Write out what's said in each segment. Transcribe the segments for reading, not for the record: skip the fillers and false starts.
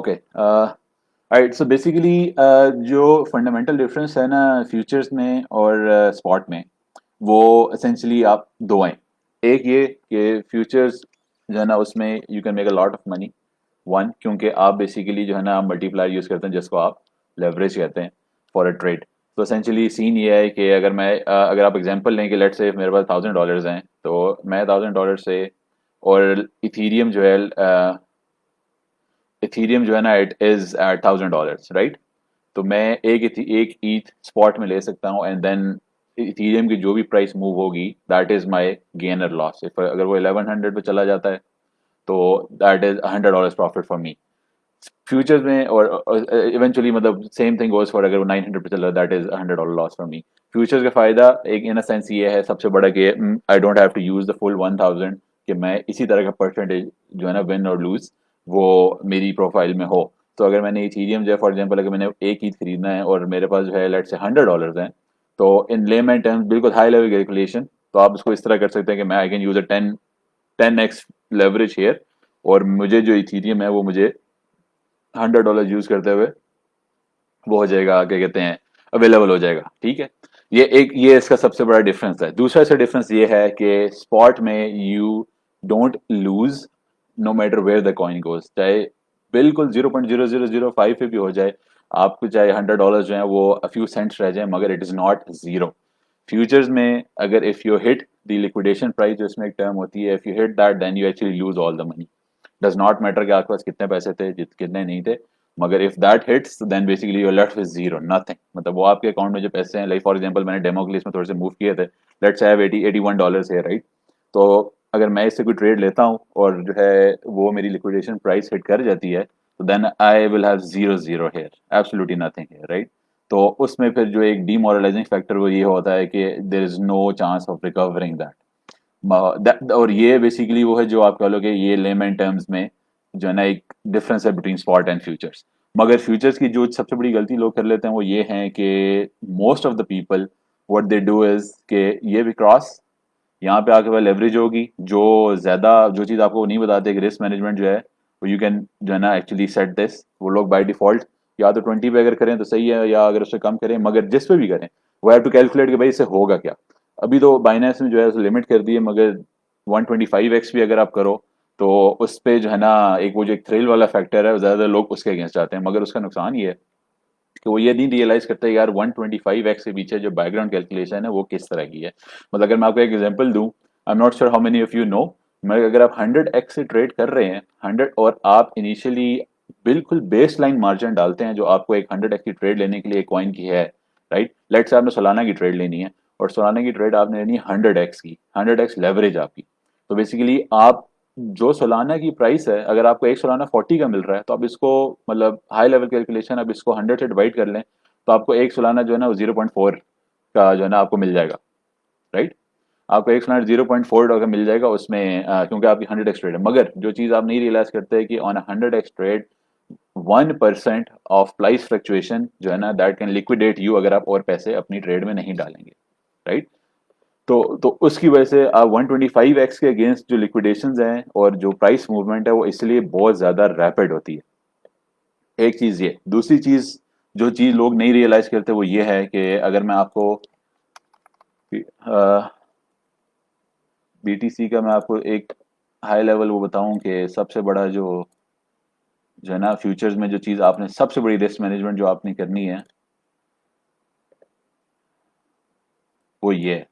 Okay right, so basically जो fundamental difference है ना फ्यूचर्स में और स्पॉट में, वो एसेंशली आप दो हैं। एक ये कि फ्यूचर्स जो है ना उसमें you can make a lot of money. One, क्योंकि आप बेसिकली जो है ना मल्टीप्लायर यूज़ करते हैं जिसको आप लेवरेज कहते हैं फॉर अ ट्रेड। तो एसेंशली सीन ये है कि अगर आप एग्जांपल लें कि लेट्स से मेरे पास $1000 हैं, तो मैं $1000 से, और इथीरियम जो है ना इट इज एट $1000, राइट। तो मैं एक ईथ स्पॉट में ले सकता हूँ, एंड देन इथीरियम की जो भी प्राइस मूव होगी दैट इज माय गेन और लॉस। अगर वो 1100 पे चला जाता है तो that is $100 profit for me. Futures में और इवेंचुअली मतलब सेम थिंग गोज फॉर, अगर वो 900 पे चला that is $100 loss for me. Futures का फायदा एक इन अ सेंस ये है सबसे बड़ा कि I don't have to use the full 1000, कि मैं इसी तरह का परसेंटेज जो है ना विन और लूज वो मेरी प्रोफाइल में हो। तो अगर मैंने इथीरियम जो है फॉर एग्जांपल अगर मैंने एक ही खरीदना है और मेरे पास जो है लेट्स से $100 हैं, तो इन लेमैन टर्म्स बिल्कुल हाई लेवल कैलकुलेशन, तो आप इसको इस तरह कर सकते हैं कि मैं I can use a 10x leverage here, और मुझे जो इथीरियम है वो मुझे $100 यूज करते हुए वो हो जाएगा, क्या कहते हैं, अवेलेबल हो जाएगा। ठीक है, ये इसका सबसे बड़ा डिफरेंस है। दूसरा इसका डिफरेंस ये है कि स्पॉट में you don't lose no matter where the coin goes, चाहे बिल्कुल 0.0005 पे भी हो जाए, आपको चाहे $100 जो है वो फ्यू सेंट्स रह जाए, मगर it is not zero. Futures में अगर if you hit the liquidation price, जो इसमें एक टर्म होती है, if you hit that then you actually lose all the money. Does not matter कि आपके पास कितने पैसे थे, कितने नहीं थे, मगर if that hits then basically you left with zero, nothing. मतलब वो आपके अकाउंट में जो पैसे हैं, लाइक फॉर एग्जांपल मैंने डेमो के लिए इसमें थोड़े से मूव किए थे, लेट्स हैव 81 डॉलर्स है, राइट। तो अगर मैं इससे कोई ट्रेड लेता हूँ और जो है वो मेरी लिक्विडेशन प्राइस हिट कर जाती है, तो then I will have zero zero here, absolutely nothing here, right. तो उसमें फिर जो एक डीमोरलाइजिंग फैक्टर वो ये होता है कि there is no chance of recovering that. और ये बेसिकली वो है जो आप कह लो कि ये लेमैन टर्म्स में जो है ना एक डिफरेंस है बिटवीन स्पॉट एंड फ्यूचर्स। मगर फ्यूचर्स की जो सबसे बड़ी गलती लोग कर लेते हैं वो ये है कि most of the people what they do is कि ये भी क्रॉस यहाँ पे आके वह लेवरेज होगी, जो ज्यादा जो चीज आपको नहीं बताते कि रिस्क मैनेजमेंट जो है वो यू कैन जो है ना एक्चुअली सेट दिस, वो लोग बाय डिफॉल्ट या तो 20 पे अगर करें तो सही है, या अगर उससे कम करें, मगर जिस पे भी करें वो हैव टू कैलकुलेट कि भाई इससे होगा क्या। अभी तो बाइनेंस में जो है उसे लिमिट कर दी है, मगर 125x भी अगर आप करो तो उस पे जो है ना एक वो जो एक थ्रिल वाला फैक्टर है, ज्यादातर लोग उसके अगेंस्ट जाते हैं, मगर उसका नुकसान ये है कि वो ये नहीं रियलाइज करते यार 125x के पीछे जो बैकग्राउंड कैलकुलेशन है वो किस तरह की है। मतलब अगर मैं आपको एक एग्जांपल दूं, I am not sure how many of you know, मैं अगर आप 100x से ट्रेड कर रहे हैं 100, और आप इनिशियली बिल्कुल बेस लाइन मार्जिन डालते हैं जो आपको एक 100x की ट्रेड लेने के लिए कॉइन की है, राइट। लेट्स से आपने सोलाना की ट्रेड लेनी है, और सोलाना की ट्रेड आपने लेनी है 100x की, 100x लेवरेज आपकी। तो बेसिकली आप जो सोलाना की प्राइस है, अगर आपको एक सोलाना 40 का मिल रहा है, तो आप इसको मतलब हाई लेवल कैलकुलेशन अब इसको 100 से डिवाइड कर लें, तो आपको एक सोलाना जो है ना वो 0.4 का जो है ना आपको मिल जाएगा, राइट। आपको एक सोलाना $0.4 का मिल जाएगा उसमें, क्योंकि आपकी 100x ट्रेड है। मगर जो चीज़ आप नहीं रियलाइज करते कि on 100x trade 1% of price fluctuation जो है ना दैट कैन लिक्विडेट यू, अगर आप और पैसे अपनी ट्रेड में नहीं डालेंगे, राइट। तो उसकी वजह से 125x के अगेंस्ट जो लिक्विडेशंस हैं और जो प्राइस मूवमेंट है वो इसलिए बहुत ज्यादा रैपिड होती है। एक चीज ये, दूसरी चीज जो चीज लोग नहीं रियलाइज करते वो ये है कि अगर मैं आपको बीटीसी का मैं आपको एक हाई लेवल वो बताऊं कि सबसे बड़ा जो है ना फ्यूचर्स में जो चीज आपने सबसे बड़ी रिस्क मैनेजमेंट जो आपने करनी है वो ये है।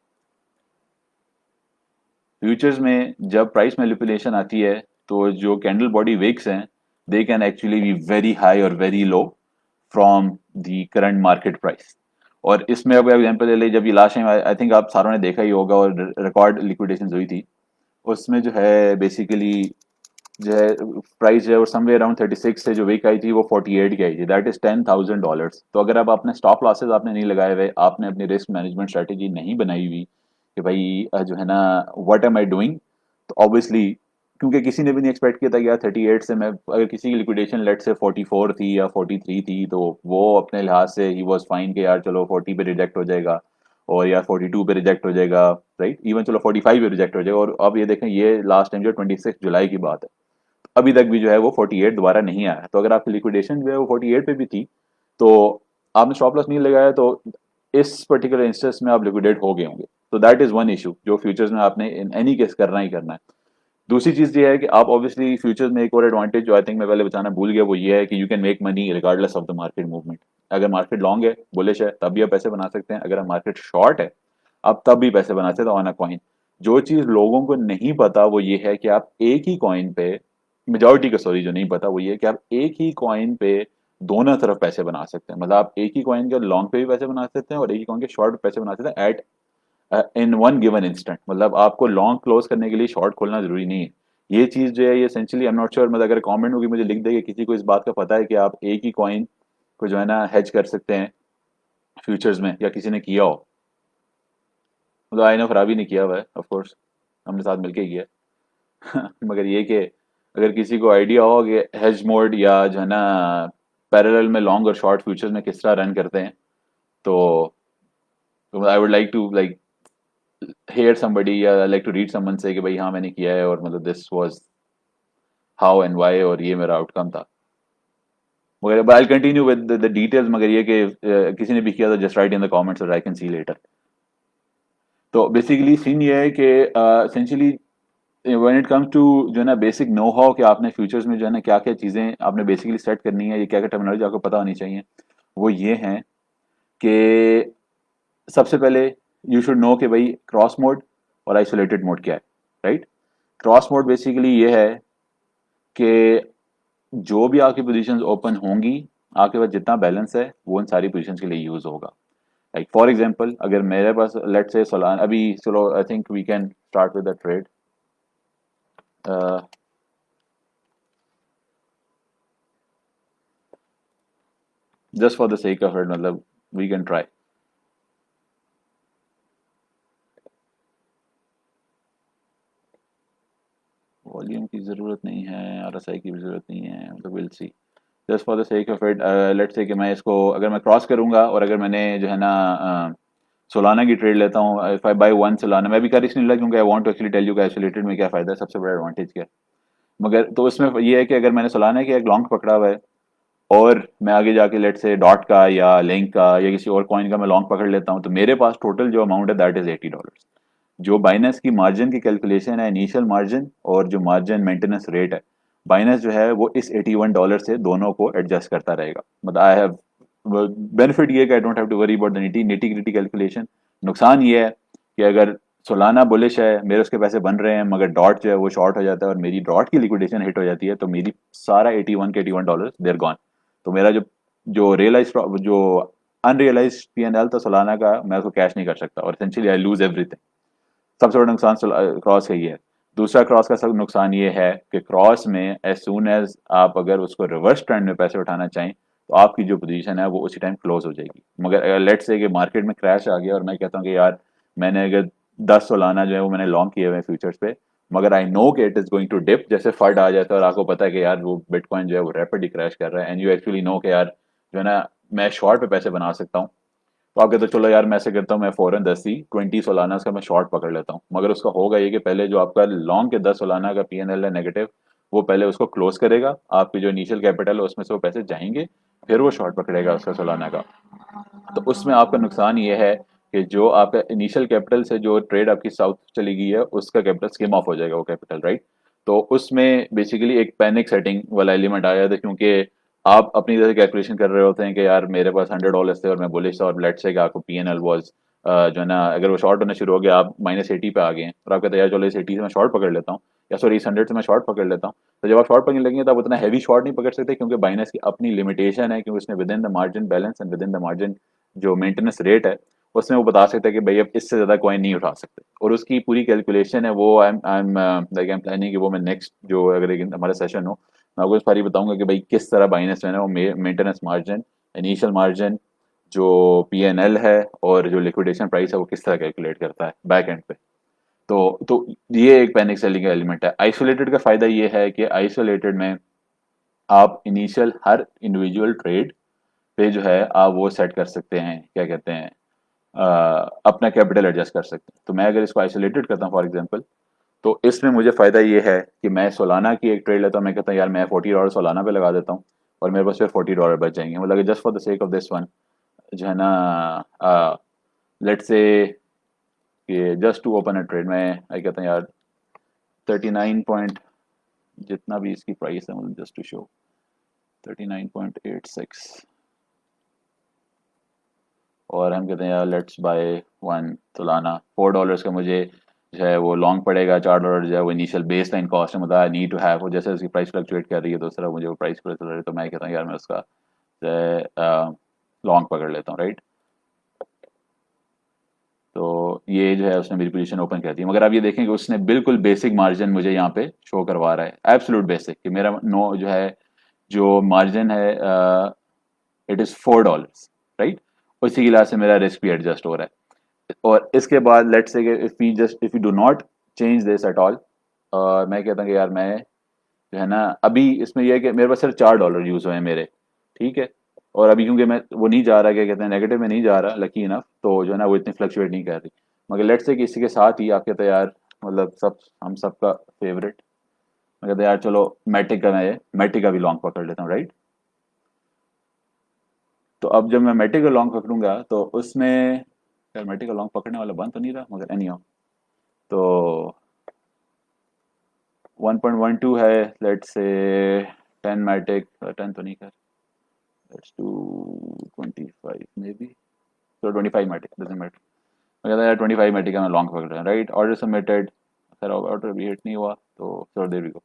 फ्यूचर्स में जब प्राइस मैनिपुलेशन आती है तो जो कैंडल बॉडी विक्स हैं they can actually be very high or very low from the current market price. और इसमें अब एग्जांपल ले लें, जब ये लास्ट टाइम आई थिंक आप सारों ने देखा ही होगा और रिकॉर्ड लिक्विडेशन हुई थी, उसमें जो है बेसिकली जो है प्राइस जो है वो समवेयर अराउंड 36 से जो वीक आई थी वो 48 की आई थी, दैट इज $10,000। तो अगर आप अपने स्टॉप लॉसेस आपने नहीं लगाए हुए, आपने अपनी रिस्क मैनेजमेंट स्ट्रेटेजी नहीं बनाई हुई कि भाई जो है ना व्हाट एम आई डूइंग, तो ऑब्वियसली क्योंकि किसी ने भी नहीं एक्सपेक्ट किया था कि यार 38 से मैं, अगर किसी की लिक्विडेशन लेट से 44 थी या 43 थी तो वो अपने लिहाज से ही वॉज फाइन कि यार चलो 40 पे रिजेक्ट हो जाएगा, और यार 42 पे रिजेक्ट हो जाएगा, राइट, इवन चलो 45 पे रिजेक्ट हो जाएगा। और अब ये देखें ये लास्ट टाइम जो 26 जुलाई की बात है, अभी तक भी जो है वो 48 दोबारा नहीं आया। तो अगर आपकी लिक्विडेशन जो है वो 48 पे भी थी, तो आपने स्टॉप लॉस नहीं लगाया, तो इस पर्टिकुलर इंस्टेंस में आप लिक्विडेट हो गए होंगे। तो दैट इज वन इशू जो फ्यूचर्स में आपने इन एनी केस करना ही करना है। दूसरी चीज ये है कि आप ऑब्वियसली फ्यूचर्स में एक और एडवांटेज जो आई थिंक मैं पहले बताना भूल गया, वो ये है कि you can make money regardless of the market movement. अगर मार्केट लॉन्ग है, बुलिश है, तब भी आप पैसे बना सकते हैं। अगर मार्केट शॉर्ट है, आप तब भी पैसे बना सकते हैं ऑन अ कॉइन। जो चीज लोगों को नहीं पता वो ये है कि आप एक ही कॉइन पे, मेजोरिटी को सॉरी जो नहीं पता वो ये है कि आप एक ही कॉइन पे दोनों तरफ पैसे बना सकते हैं। मतलब आप एक ही कॉइन के लॉन्ग पे भी पैसे बना सकते हैं और एक ही कॉइन के शॉर्ट पे पैसे बना सकते हैं at in one given instant. मतलब आपको लॉन्ग क्लोज करने के लिए शॉर्ट खोलना जरूरी नहीं है। ये चीज जो है ये essentially I am not sure, मतलब अगर कमेंट में भी मुझे लिख देगा किसी को इस बात का पता है कि आप एक ही कॉइन को जो है ना हेज कर सकते हैं फ्यूचर्स में, या किसी ने किया हो। मतलब आई नो फराबी ने किया हुआ है, ऑफ कोर्स हमने साथ मिलके ही किया है। मगर ये कि अगर किसी को आइडिया हो कि हेज मोड या जो है ना पैरेलल में लॉन्ग और शॉर्ट फ्यूचर्स में किस तरह रन करते हैं, तो I would like to like hear somebody या लाइक टू रीड समवन से कि भाई हाँ मैंने किया है और मतलब this was how and why और ये मेरा आउटकम था। मगर I continue with the details, मगर ये कि किसी ने भी किया तो just write in the comments और आई कैन सी लेटर। तो बेसिकली सीन ये है कि essentially when it comes to जो है ना बेसिक नो हाउ कि आपने फ्यूचर्स में जो है ना क्या क्या चीज़ें आपने बेसिकली सेट करनी है, ये क्या क्या टर्मिनोलॉजी आपको पता होनी चाहिए, वो ये है कि सबसे पहले यू शुड नो कि भाई क्रॉस मोड और आइसोलेटेड मोड क्या है, राइट। क्रॉस मोड बेसिकली ये है कि जो भी आपकी पोजीशंस ओपन होंगी, आपके पास जितना बैलेंस है वो उन सारी पोजीशंस के लिए यूज होगा। लाइक फॉर एग्जांपल अगर मेरे पास लेट्स से सोलाना, अभी चलो I think we can start with the trade just for the sake of it, मतलब वी कैन ट्राई। वॉल्यूम की जरूरत नहीं है, आरएसआई की भी जरूरत नहीं है, मतलब will see. Just for the sake of it let's say कि मैं इसको अगर मैं क्रॉस करूंगा और अगर मैंने जो है ना सोलाना की ट्रेड लेता हूँ, if I buy one Solana, मैं भी कर इसलिए नहीं क्योंकि I want to actually tell you कि आइसोलेटेड में क्या फायदा है, सबसे बड़ा एडवांटेज क्या है। मगर तो इसमें ये है कि अगर मैंने सोलाना की एक लॉन्ग पकड़ा हुआ है और मैं आगे जाके लेट से डॉट का या लिंक का या किसी और कॉइन का मैं लॉन्ग पकड़ लेता हूँ, तो मेरे पास टोटल जो अमाउंट है दैट इज $80। जो बाइनेंस की मार्जिन की कैलकुलेशन है, इनिशियल मार्जिन और जो मार्जिन मेंटेनेंस रेट है, बाइनेंस जो है वो इस $81 से दोनों को एडजस्ट करता रहेगा। मतलब आई हैव बेनिफिट ये कि I don't have to worry about the nitty gritty calculation. नुकसान ये है कि अगर सोलाना बुलिश है, मेरे उसके पैसे बन रहे हैं, मगर डॉट जो है वो शॉर्ट हो जाता है और मेरी डॉट की लिक्विडेशन हिट हो जाती है, तो मेरी सारा 81 के $81 देर गॉन। तो मेरा जो जो रियलाइज जो अनरियलाइज पी&एल था सोलाना का, मैं उसको कैश नहीं कर सकता और एसेंशियली आई लूज एवरीथिंग। सबसे बड़ा नुकसान क्रॉस का ये है। दूसरा क्रॉस का सब नुकसान ये है कि क्रॉस में एज सुन एज आप अगर उसको रिवर्स ट्रेंड में पैसे उठाना चाहें, तो आपकी जो पोजीशन है वो उसी टाइम क्लोज हो जाएगी। मगर अगर लेट से कि मार्केट में क्रैश आ गया और मैं कहता हूँ कि यार मैंने अगर 10 सोलाना जो है वो मैंने लॉन्ग किए हुए हैं फ्यूचर्स पे, मगर आई नो कि it is going to dip, जैसे फट आ जाता है और आपको पता है कि यार वो बिटकॉइन जो है वो रैपिडली क्रैश कर रहा है, एंड यू एक्चुअली नो कि यार जो है ना मैं शॉर्ट पे पैसे बना सकता हूँ, तो आप कहते हो चलो यार मैं ऐसे करता हूँ, मैं फौरन 10 ही 20 सोलाना का मैं शॉर्ट पकड़ लेता हूँ। मगर उसका होगा ये कि पहले जो आपका लॉन्ग के 10 सोलाना का पी&एल है नेगेटिव, वो पहले उसको क्लोज करेगा, आपकी जो इनिशियल कैपिटल है उसमें से वो पैसे जाएंगे, फिर वो शॉर्ट पकड़ेगा उसका सोलाना का। तो उसमें आपका नुकसान ये है कि जो आपका इनिशियल कैपिटल से जो ट्रेड आपकी साउथ चली गई है उसका कैपिटल स्किम ऑफ हो जाएगा वो कैपिटल, राइट। तो उसमें बेसिकली एक पैनिक सेटिंग वाला एलिमेंट आया था, क्योंकि आप अपनी तरह से कैलकुलेशन कर रहे होते हैं कि यार मेरे पास $100 थे और मैं बुलिश था और लेट्स से कि आपको पी&एल वॉज जो है ना अगर वो शॉर्ट होना शुरू हो गया, आप -80 पे आ गए हैं और आप कहते हैं यार चलो इस 80 से मैं शॉर्ट पकड़ लेता हूँ, या सॉरी इस 100 से मैं शॉर्ट पकड़ लेता हूँ। तो जब आप शॉर्ट पकड़ने लगेंगे तो आप उतना हैवी शॉर्ट नहीं पकड़ सकते, क्योंकि बाइनेंस की अपनी लिमिटेशन है, क्योंकि उसने with in the margin balance and with in the margin जो मेंटेनेंस रेट है उसमें वो बता सकता है कि भाई अब इससे ज्यादा कॉइन नहीं उठा सकते, और उसकी पूरी कैलकुलेशन है वो आई एम प्लानिंग कि वो मैं नेक्स्ट जो अगर एक हमारा सेशन हो मैं आपको इस बारी बताऊंगा कि भाई किस तरह बाइनेंस जो है ना वो मेंटेनेंस मार्जिन, इनिशियल मार्जिन, जो पी&एल है और जो लिक्विडेशन प्राइस है वो किस तरह कैलकुलेट करता है बैक एंड पे। तो ये एक पैनिक सेलिंग का एलिमेंट है। आइसोलेटेड का फायदा ये है कि आइसोलेटेड में आप इनिशियल हर इंडिविजुअल ट्रेड पे जो है आप वो सेट कर सकते हैं, क्या कहते हैं अपना कैपिटल एडजस्ट कर सकते हैं। तो मैं अगर इसको आइसोलेटेड करता हूँ फॉर एग्जांपल, तो इसमें मुझे फ़ायदा ये है कि मैं सोलाना की एक ट्रेड लेता हूँ, मैं कहता हूँ यार मैं $40 सोलाना पे लगा देता हूँ और मेरे पास फिर $40 बच जाएंगे, मतलब just for the sake of this one जो है ना, लेट्स से कि just to open a trade मैं कहता हूँ यार 39 पॉइंट जितना भी इसकी प्राइस है, मतलब जस्ट टू शो 39.86, और हम कहते हैं यार लेट्स बाय वन सोलाना $4 का मुझे जो है वो लॉन्ग पड़ेगा, $4 जो है वो इनिशियल बेस लाइन कॉस्ट है, मतलब आई नीड टू हैव, वो जैसे उसकी प्राइस फ्लक्चुएट कर रही है तो उस तरह मुझे वो प्राइस पता चल रही है, तो मैं कहता हूँ यार मैं उसका जो है लॉन्ग पकड़ लेता हूँ, राइट। तो ये जो है उसने मेरी पोजीशन ओपन कर दी, मगर आप ये देखें कि उसने बिल्कुल बेसिक मार्जिन मुझे यहाँ पे शो करवा रहा है, एब्सोल्यूट बेसिक, कि मेरा नो जो है जो मार्जिन है इट इज़ $4, राइट। उसी की लिहाज से मेरा रिस्क भी एडजस्ट हो रहा है। और इसके बाद let's say if you do not change this at all, मैं कहता हूँ कि यार मैं जो है ना, अभी इसमें यह है कि मेरे पास सिर्फ $4 यूज हुए हैं मेरे, ठीक है। और अभी क्योंकि मैं वो नहीं जा रहा, क्या कहते हैं, नेगेटिव में नहीं जा रहा लकी इनफ, तो जो है ना वो इतनी फ्लक्चुएट नहीं कर रही। मगर लेट्स से कि इसी के साथ ही आपके तैयार, मतलब सब हम सबका फेवरेट, मैं कहता यार चलो मैटिक का, मैं मैटिक का भी लॉन्ग पकड़ लेता हूँ, राइट। तो अब जब मैं मैटिक का लॉन्ग पकड़ूंगा तो उसमें यार मैटिक का लॉन्ग पकड़ने वाला बंद तो नहीं रहा, मगर एनी, तो 1.12 है, लेट्स से 10 मैटिक, 10 तो नहीं कर, लेट्स डू 25 मे बी, तो 25 मैटिक डजंट मैटर, मैं कहता है यार 25 मैटिक का मैं लॉन्ग पकड़ रहा हूँ, right. Order submitted, sir order भी हिट नहीं हुआ, तो सर देयर वी गो।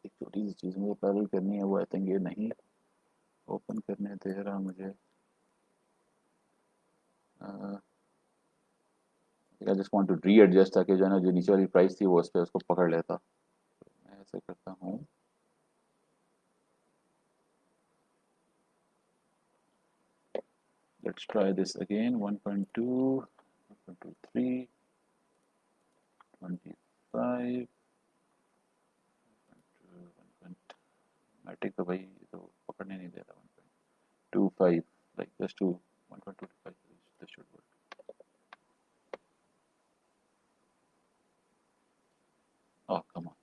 एक छोटी सी चीज़ मुझे पहले करनी है, वो आई थिंक ये नहीं ओपन करने दे रहा मुझे, I just want to readjust, ताकि जो है ना जो नीचे वाली प्राइस थी वो उस पर उसको पकड़ लेता। मैं ऐसे करता हूँ, let's try this again, 1.2, 1.23, 25, matric तो भाई ये तो पकड़ने नहीं दे रहा, 1.25, like just to 1.25, this should work. Oh, come on.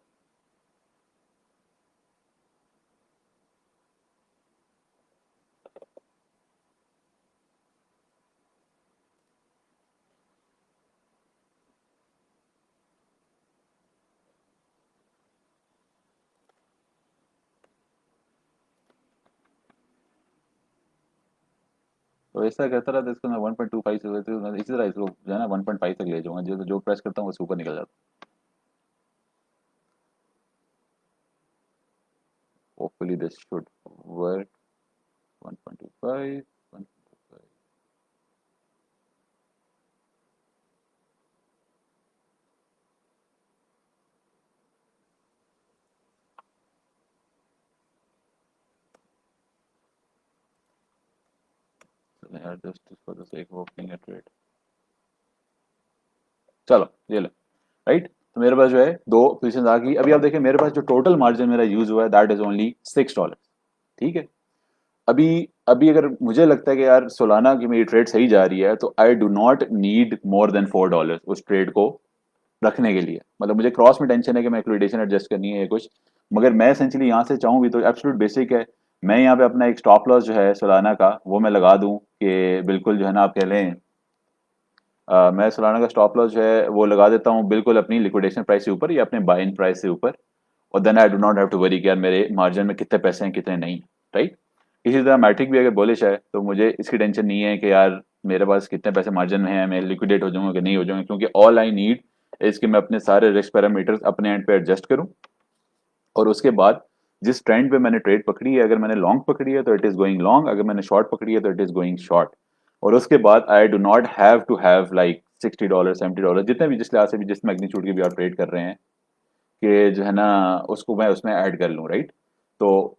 तो ऐसा करता रहा, तो इसको मैं 1.25 से इसी तरह इसको जो है ना 1.5 तक ले जाऊंगा, जो जो प्रेस करता हूँ वो ऊपर निकल जाता है। Hopefully this should work. 1.25, 1.25. So यार just for the sake of opening a trade, चलो ये लो, राइट। तो मेरे पास जो है दो पोजीशन आ गई। अभी आप देखिए मेरे पास जो टोटल मार्जिन मेरा यूज हुआ है दैट इज ओनली $6, ठीक है। अभी अभी अगर मुझे लगता है कि यार सोलाना की मेरी ट्रेड सही जा रही है, तो आई do not need more than $4 उस ट्रेड को रखने के लिए, मतलब मुझे क्रॉस में टेंशन है कि मैं लिक्विडेशन एडजस्ट करनी है कुछ, मगर मैं एसेंशियली यहाँ से चाहूँ भी तो एब्सोल्यूट बेसिक है, मैं यहाँ पे अपना एक स्टॉप लॉस जो है सोलाना का वो मैं लगा दूं कि बिल्कुल जो है ना आप कह लें, मैं सोलाना का स्टॉप लॉस जो है वो लगा देता हूँ बिल्कुल अपनी लिक्विडेशन प्राइस से ऊपर या अपने बाय इन प्राइस से ऊपर, और then I do not have to worry कि यार मेरे मार्जिन में कितने पैसे हैं कितने नहीं, राइट। इसी तरह मैट्रिक भी अगर बुलिश है तो मुझे इसकी टेंशन नहीं है कि यार मेरे पास कितने पैसे मार्जिन में हैं, मैं लिक्विडेट हो जाऊंगा कि नहीं हो जाऊंगा, क्योंकि ऑल आई नीड इज कि मैं अपने सारे रिस्क पैरामीटर्स अपने एंड पे एडजस्ट करूं, और उसके बाद जिस ट्रेंड पे मैंने ट्रेड पकड़ी है, अगर मैंने लॉन्ग पकड़ी है तो इट इज गोइंग लॉन्ग, अगर मैंने शॉर्ट पकड़ी है तो इट इज गोइंग शॉर्ट, और उसके बाद I do not have to have like $60, $70, जितने भी जिस लिहाज से भी जिस मैग्नीट्यूड की भी आप ट्रेड कर रहे हैं, कि जो है ना उसको मैं उसमें ऐड कर लूँ, राइट। तो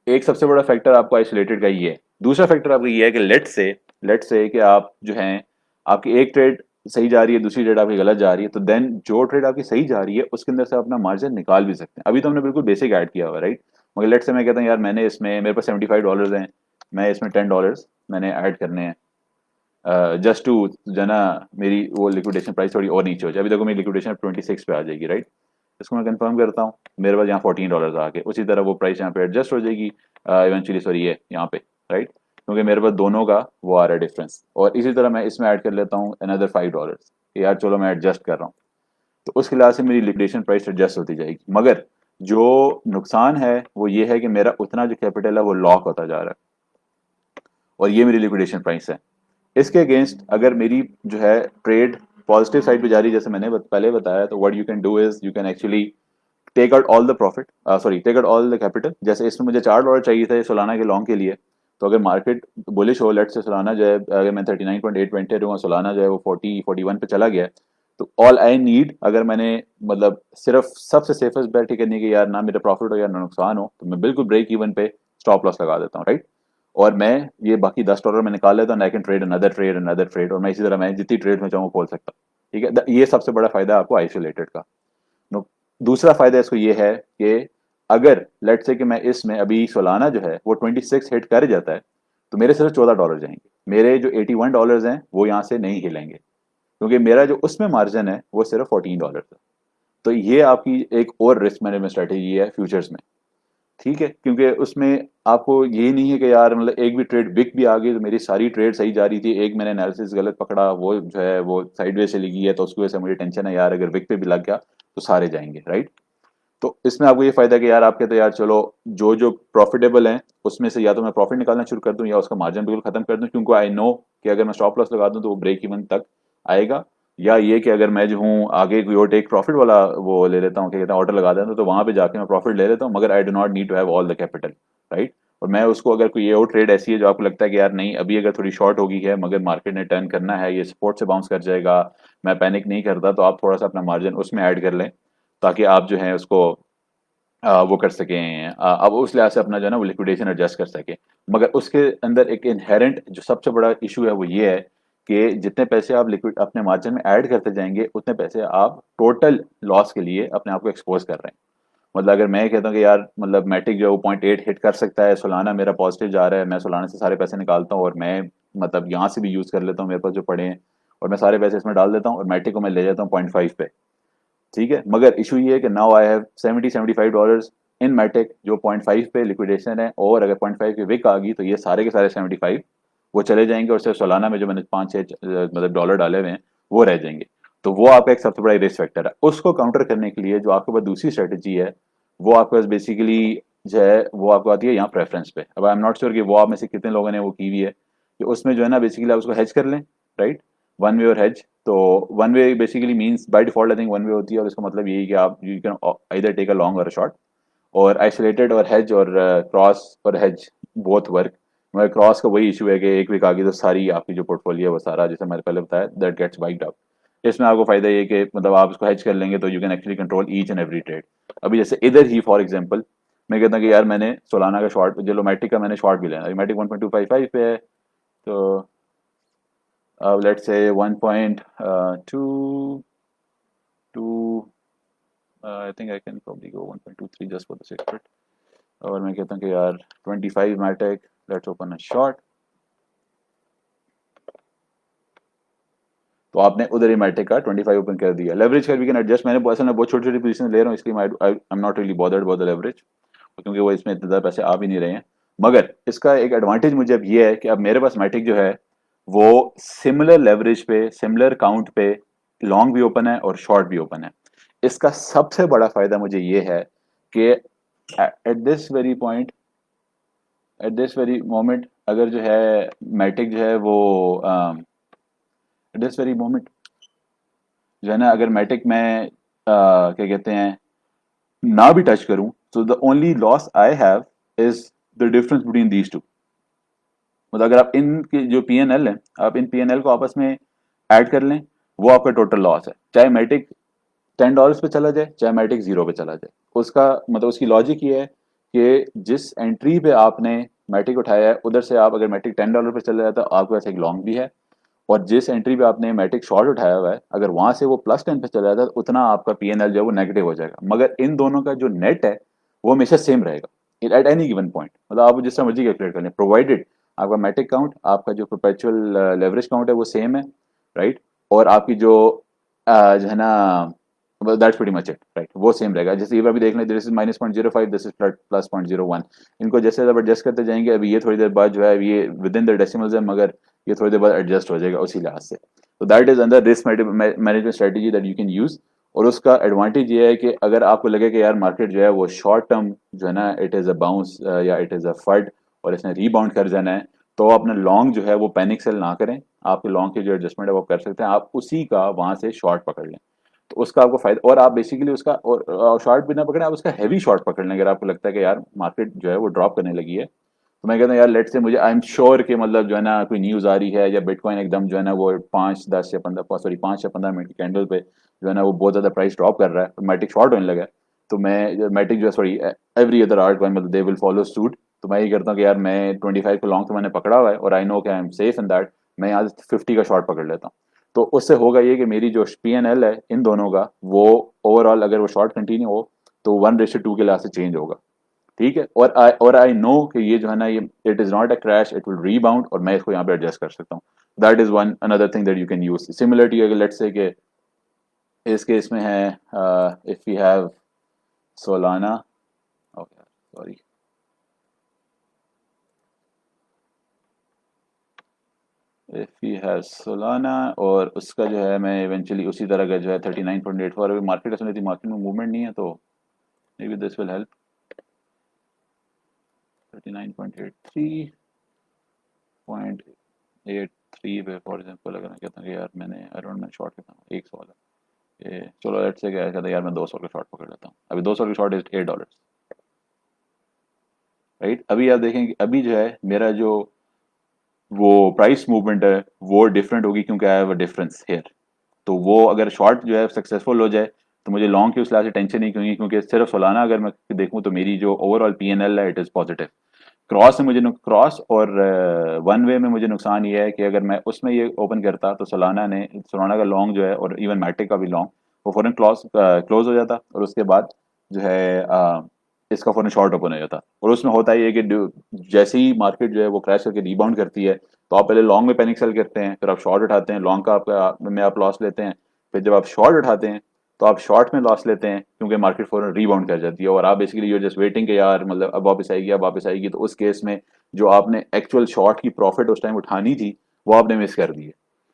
एक सबसे बड़ा फैक्टर आपको आइसोलेटेड का ये है। दूसरा फैक्टर आपका ये है कि लेट से कि आप जो हैं आपकी एक ट्रेड सही जा रही है, दूसरी ट्रेड आपकी गलत जा रही है, तो देन जो ट्रेड आपकी सही जा रही है उसके अंदर से अपना मार्जिन निकाल भी सकते हैं। अभी तो हमने बिल्कुल बेसिक ऐड किया हुआ है, राइट। मगर लेट से मैं कहता हूँ यार मैंने इसमें, मेरे पास $75 हैं, मैं इसमें $10 मैंने ऐड करने हैं, जस्ट टू जो है ना मेरी वो लिक्विडेशन प्राइस थोड़ी और नीचे हो जाए। अभी देखो मेरी लिक्विडेशन 26 पे आ जाएगी, राइट। इसको मैं कंफर्म करता हूँ, मेरे पास यहाँ $14 आ गए, उसी तरह वो प्राइस यहाँ पे एडजस्ट हो जाएगी इवेंचुअली, सॉरी ये यहाँ पे, राइट, क्योंकि मेरे पास दोनों का वो आ रहा है डिफरेंस। और इसी तरह मैं इसमें ऐड कर लेता हूँ अनदर $5, यार चलो मैं एडजस्ट कर रहा हूँ, तो उस लिहाज से मेरी लिक्विडेशन प्राइस एडजस्ट होती जाएगी। मगर जो नुकसान है वो ये है कि मेरा उतना जो कैपिटल है वो लॉक होता जा रहा है, और ये मेरी लिक्विडेशन प्राइस है। इसके अगेंस्ट अगर मेरी जो है ट्रेड पॉजिटिव साइड पे जा रही है, जैसे मैंने पहले बताया, तो what you can do is you can actually take out all the profit, sorry take out all the capital. जैसे इसमें मुझे $4 चाहिए थे सोलाना के लॉन्ग के लिए, तो अगर मार्केट बुलिश हो, लेट से सोलाना जो है, अगर मैं 39.820 रहूँगा, सोलाना जो है वो 40-41 पे चला गया, तो ऑल आई नीड, अगर मैंने मतलब सिर्फ सबसे सेफेस्ट बेट ही करनी है कि यार ना मेरा प्रॉफिट हो या ना नुकसान हो, तो मैं बिल्कुल ब्रेक इवन पे स्टॉप लॉस लगा देता हूँ, राइट। और मैं ये बाकी $10 मैं निकाल लेता हूँ, I can trade another trade another trade, और मैं इसी तरह मैं जितनी ट्रेड में चाहूँ खोल सकता हूँ, ठीक है। ये सबसे बड़ा फायदा है आपको आइसोलेटेड का। दूसरा फायदा इसको ये है कि अगर लेट से कि मैं इसमें अभी सोलाना जो है वो 26 हिट कर जाता है, तो मेरे सिर्फ $14 जाएंगे, मेरे जो $81 हैं वो यहाँ से नहीं हिलेंगे, क्योंकि मेरा जो उसमें मार्जिन है वो सिर्फ $14 है। तो ये आपकी एक और रिस्क मैनेजमेंट स्ट्रेटेजी है फ्यूचर्स में, ठीक है, क्योंकि उसमें आपको ये नहीं है कि यार मतलब एक भी ट्रेड बिक भी आ गई तो मेरी सारी ट्रेड सही जा रही थी, एक मैंने एनालिसिस गलत पकड़ा, वो जो है वो साइडवेज चली गई है, तो उसकी वजह से मुझे टेंशन है यार अगर बिक पे भी लग गया तो सारे जाएंगे, राइट। तो इसमें आपको ये फायदा है कि यार आप कहते हैं यार चलो जो जो प्रॉफिटेबल है उसमें से या तो मैं प्रॉफिट निकालना शुरू कर दूं या उसका मार्जिन बिल्कुल खत्म कर दूं, क्योंकि आई नो कि अगर मैं स्टॉप लॉस लगा दूं तो वो ब्रेक इवन तक आएगा। या ये कि अगर मैं जो हूँ आगे कोई और टेक प्रॉफिट वाला वो ले लेता हूँ, क्या कहते हैं, ऑर्डर लगा देता हूँ, तो वहां पे जाके मैं प्रॉफिट ले लेता हूँ, मगर I do not need to have all the capital, right. और मैं उसको अगर कोई ये और ट्रेड ऐसी है जो आपको लगता है कि यार नहीं अभी अगर थोड़ी शॉर्ट होगी है मगर मार्केट ने टर्न करना है, ये सपोर्ट से बाउंस कर जाएगा, मैं पैनिक नहीं करता, तो आप थोड़ा सा अपना मार्जिन उसमें ऐड कर लें, ताकि आप जो है उसको वो कर सकें, अब उस लिहाज से अपना जो है ना वो लिक्विडेशन एडजस्ट कर सकें। मगर उसके अंदर एक इनहेरेंट जो सबसे बड़ा इशू है वो ये है कि जितने पैसे आप लिक्विड अपने मार्जिन में ऐड करते जाएंगे उतने पैसे आप टोटल लॉस के लिए अपने आप को एक्सपोज कर रहे हैं। मतलब अगर मैं कहता हूँ कि यार मतलब मैटिक जो है वो 0.8 हिट कर सकता है, सोलाना मेरा पॉजिटिव जा रहा है, मैं सोलाना से सारे पैसे निकालता हूँ और मैं मतलब यहाँ से भी यूज कर लेता हूँ मेरे पास जो पड़े हैं, और मैं सारे पैसे इसमें डाल देता हूँ और मैटिक को मैं ले जाता हूँ 0.5 पे, ठीक है। मगर इशू ये है कि नाउ आई हैव $75 इन मैटिक जो 0.5 पे लिक्विडेशन है, और अगर 0.5 की विक आ गई तो ये सारे के सारे 75 वो चले जाएंगे, और सिर्फ सोलाना में जो मैंने 5-6 मतलब डॉलर डाले हुए हैं वो रह जाएंगे। तो वो आपका एक सबसे बड़ा रिस्क फैक्टर है। उसको काउंटर करने के लिए जो आपके पास दूसरी स्ट्रेटेजी है वो आपके पास बेसिकली जो है वो आपको आती है यहाँ प्रेफरेंस पे। अब आई एम नॉट श्योर कि वो आप में से कितने लोगों ने वो की हुई है, कि उसमें जो है ना बेसिकली आप उसको हेज कर लें, राइट, वन वे और हेज। तो one way basically means by default I think one way होती है, और इसका मतलब यही कि आप you can either take a long और अ शॉर्ट, और आइसोलेटेड और हेज और क्रॉस और हेज बोथ वर्क। मगर क्रॉस का वही इशू है कि एक वीक आ गई तो सारी आपकी जो पोर्टफोलियो है वो सारा, जैसे मैंने पहले बताया, दैट गेट्स वाइप्ड आउट। इसमें आपको फायदा ये कि मतलब आप इसको हेज कर लेंगे तो you can actually control each and every trade. अभी जैसे इधर ही फॉर एग्जांपल मैं कहता हूँ कि यार मैंने सोलाना का शॉर्ट, जो मैटिक का मैंने शॉर्ट भी लेना, मैटिक 1.255 पे है, तो let's say 1.2 two, I think I can probably go 1.23 just for the sake of it. और मैं कहता हूँ कि यार 25 Matic, let's open a short. तो आपने उधर ही मैटिक का 25 ओपन कर दिया। लेवरेज कर वी कैन एडजस्ट, मैंने असल में बहुत छोटी छोटी पोजीशन ले रहा हूँ, इसलिए I am not really bothered about the leverage, क्योंकि वो इसमें इतने ज़्यादा पैसे आ भी नहीं रहे हैं। मगर इसका एक एडवांटेज मुझे अब ये है कि अब मेरे पास मैटिक जो है वो सिमिलर लेवरेज पे, सिमिलर काउंट पे लॉन्ग भी ओपन है और शॉर्ट भी ओपन है। इसका सबसे बड़ा फायदा मुझे ये है कि at this very point, at this very moment, अगर जो है मैटिक जो है वो एट दिस वेरी मोमेंट जो है ना, अगर मैटिक में क्या कहते हैं ना भी टच करूं, तो the only loss I have is the difference between these two. मतलब अगर आप इनके जो पीएनएल है, आप इन पीएनएल को आपस में ऐड कर लें, वो आपका टोटल लॉस है, चाहे मैटिक $10 पे चला जाए चाहे मैटिक 0 पे चला जाए। उसका मतलब उसकी लॉजिक ये है कि जिस एंट्री पे आपने मैटिक उठाया है उधर से आप अगर मैटिक $10 पे चला जाए तो आपके पास एक लॉन्ग भी है, और जिस एंट्री पे आपने मैटिक शॉर्ट उठाया हुआ है, अगर वहां से वो +10 पे चला जाता है तो उतना आपका पीएनएल जो है वो नेगेटिव हो जाएगा, मगर इन दोनों का जो नेट है वो हमेशा सेम रहेगा एट एनी गिवन पॉइंट। मतलब आप जिस तरह मर्जी कैलकुलेट कर लें, प्रोवाइडेड आपका मैटिक काउंट, आपका जो परपेचुअल लेवरेज काउंट है वो सेम है, राइट, और आपकी जो जो है ना, that's pretty much it, right, वो सेम रहेगा। जैसे ये अभी देख लें, दिस इज -0.05, दिस इज +0.01। इनको जैसे जब एडजस्ट करते जाएंगे, अभी ये थोड़ी देर बाद जो है ये विद इन द डेसिमल्स है, मगर ये थोड़ी देर बाद एडजस्ट हो जाएगा उसी लिहाज से। तो दैट इज अंदर risk management strategy that you can use. और उसका एडवांटेज ये है कि अगर आपको लगे कि यार मार्केट जो है वो शॉर्ट टर्म जो है ना, इट इज़ अ बाउंस या इट इज़ अ फड और इसने रीबाउंड कर जाना है, तो अपना लॉन्ग जो है वो पैनिक सेल ना करें। आपके लॉन्ग की जो एडजस्टमेंट है वो कर सकते हैं, आप उसी का वहां से शॉर्ट पकड़ लें, तो उसका आपको फायदा। और आप बेसिकली उसका और शॉर्ट भी ना पकड़ें, आप उसका हैवी शॉर्ट पकड़ लें। अगर आपको लगता है कि यार मार्केट जो है वो ड्रॉप करने लगी है, तो मैं कहता हूँ यार लेट से, मुझे आई एम श्योर कि मतलब जो है ना कोई न्यूज़ आ रही है या बिटकॉइन एकदम जो है ना वो 5 या 15 मिनट की कैंडल पे जो है ना वो बहुत ज़्यादा प्राइस ड्रॉप कर रहा है, तो मैटिक शॉर्ट होने लगा है, तो मैं मैटिक जो है sorry every other art coin मतलब दे विल फॉलो सूट। तो मैं ये करता हूँ कि यार मैं 25 को लॉन्ग तो मैंने पकड़ा हुआ है और आई नो कि I am safe in that, मैं यहाँ 50 का शॉर्ट पकड़ लेता हूँ। तो उससे होगा ये कि मेरी जो पी एन एल है इन दोनों का, वो ओवरऑल अगर वो शॉर्ट कंटिन्यू हो तो 1:2 के लिहाज से चेंज होगा, ठीक है। और आई नो कि ये जो है ना, ये it is not a crash, it will rebound, और मैं इसको यहाँ पे एडजस्ट कर सकता हूँ। That is one another thing that you can use. Similarity अगर लेट्स से कि इस केस में है, if we have Solana, okay sorry, if we have Solana, और उसका जो है मैं इवेंचुअली उसी तरह का जो है 39.84, अभी मार्केट उसमें थी, मार्केट में मूवमेंट नहीं है, तो may be this will help. 39.83 पे फॉर एग्जांपल अगर मैं कहता हूँ कि यार मैंने अराउंड में शॉर्ट करता हूँ 100 वाला, ये चलो लेट्स से क्या कहता है यार मैं 200 का शॉर्ट पकड़ लेता हूँ, अभी 200 का शॉर्ट इज $8, राइट। अभी आप देखें कि अभी जो है मेरा जो वो प्राइस मूवमेंट है वो डिफरेंट होगी, क्योंकि I have a difference here. तो वो अगर शॉर्ट जो है सक्सेसफुल हो जाए तो मुझे लॉन्ग की उस लिहाज से टेंशन नहीं, क्योंकि सिर्फ सालाना अगर मैं देखूं तो मेरी जो ओवरऑल पीएनएल है इट इज पॉजिटिव। क्रॉस में मुझे क्रॉस और वन वे में मुझे नुकसान ये है कि अगर मैं उसमें ये ओपन करता तो सोलाना का लॉन्ग जो है और इवन मैटिक का भी लॉन्ग वो फौरन क्लोज हो जाता, और उसके बाद जो है इसका फौरन शॉर्ट ओपन हो जाता। और उसमें होता ही है कि जैसे ही मार्केट जो है वो क्रैश करके रिबाउंड करती है, तो आप पहले लॉन्ग में पैनिक सेल करते हैं, फिर आप शॉर्ट उठाते हैं, लॉन्ग का आपका में आप लॉस लेते हैं, फिर जब आप शॉर्ट उठाते हैं तो आप शॉर्ट में लॉस लेते हैं, क्योंकि मार्केट फौरन रिबाउंड कर जाती है, और आप बेसिकली यूर जस्ट वेटिंग के यार मतलब अब वापस आएगी, अब वापस आएगी। तो उस केस में जो आपने एक्चुअल शॉर्ट की प्रॉफिट उस टाइम उठानी थी वो आपने मिस कर दी है,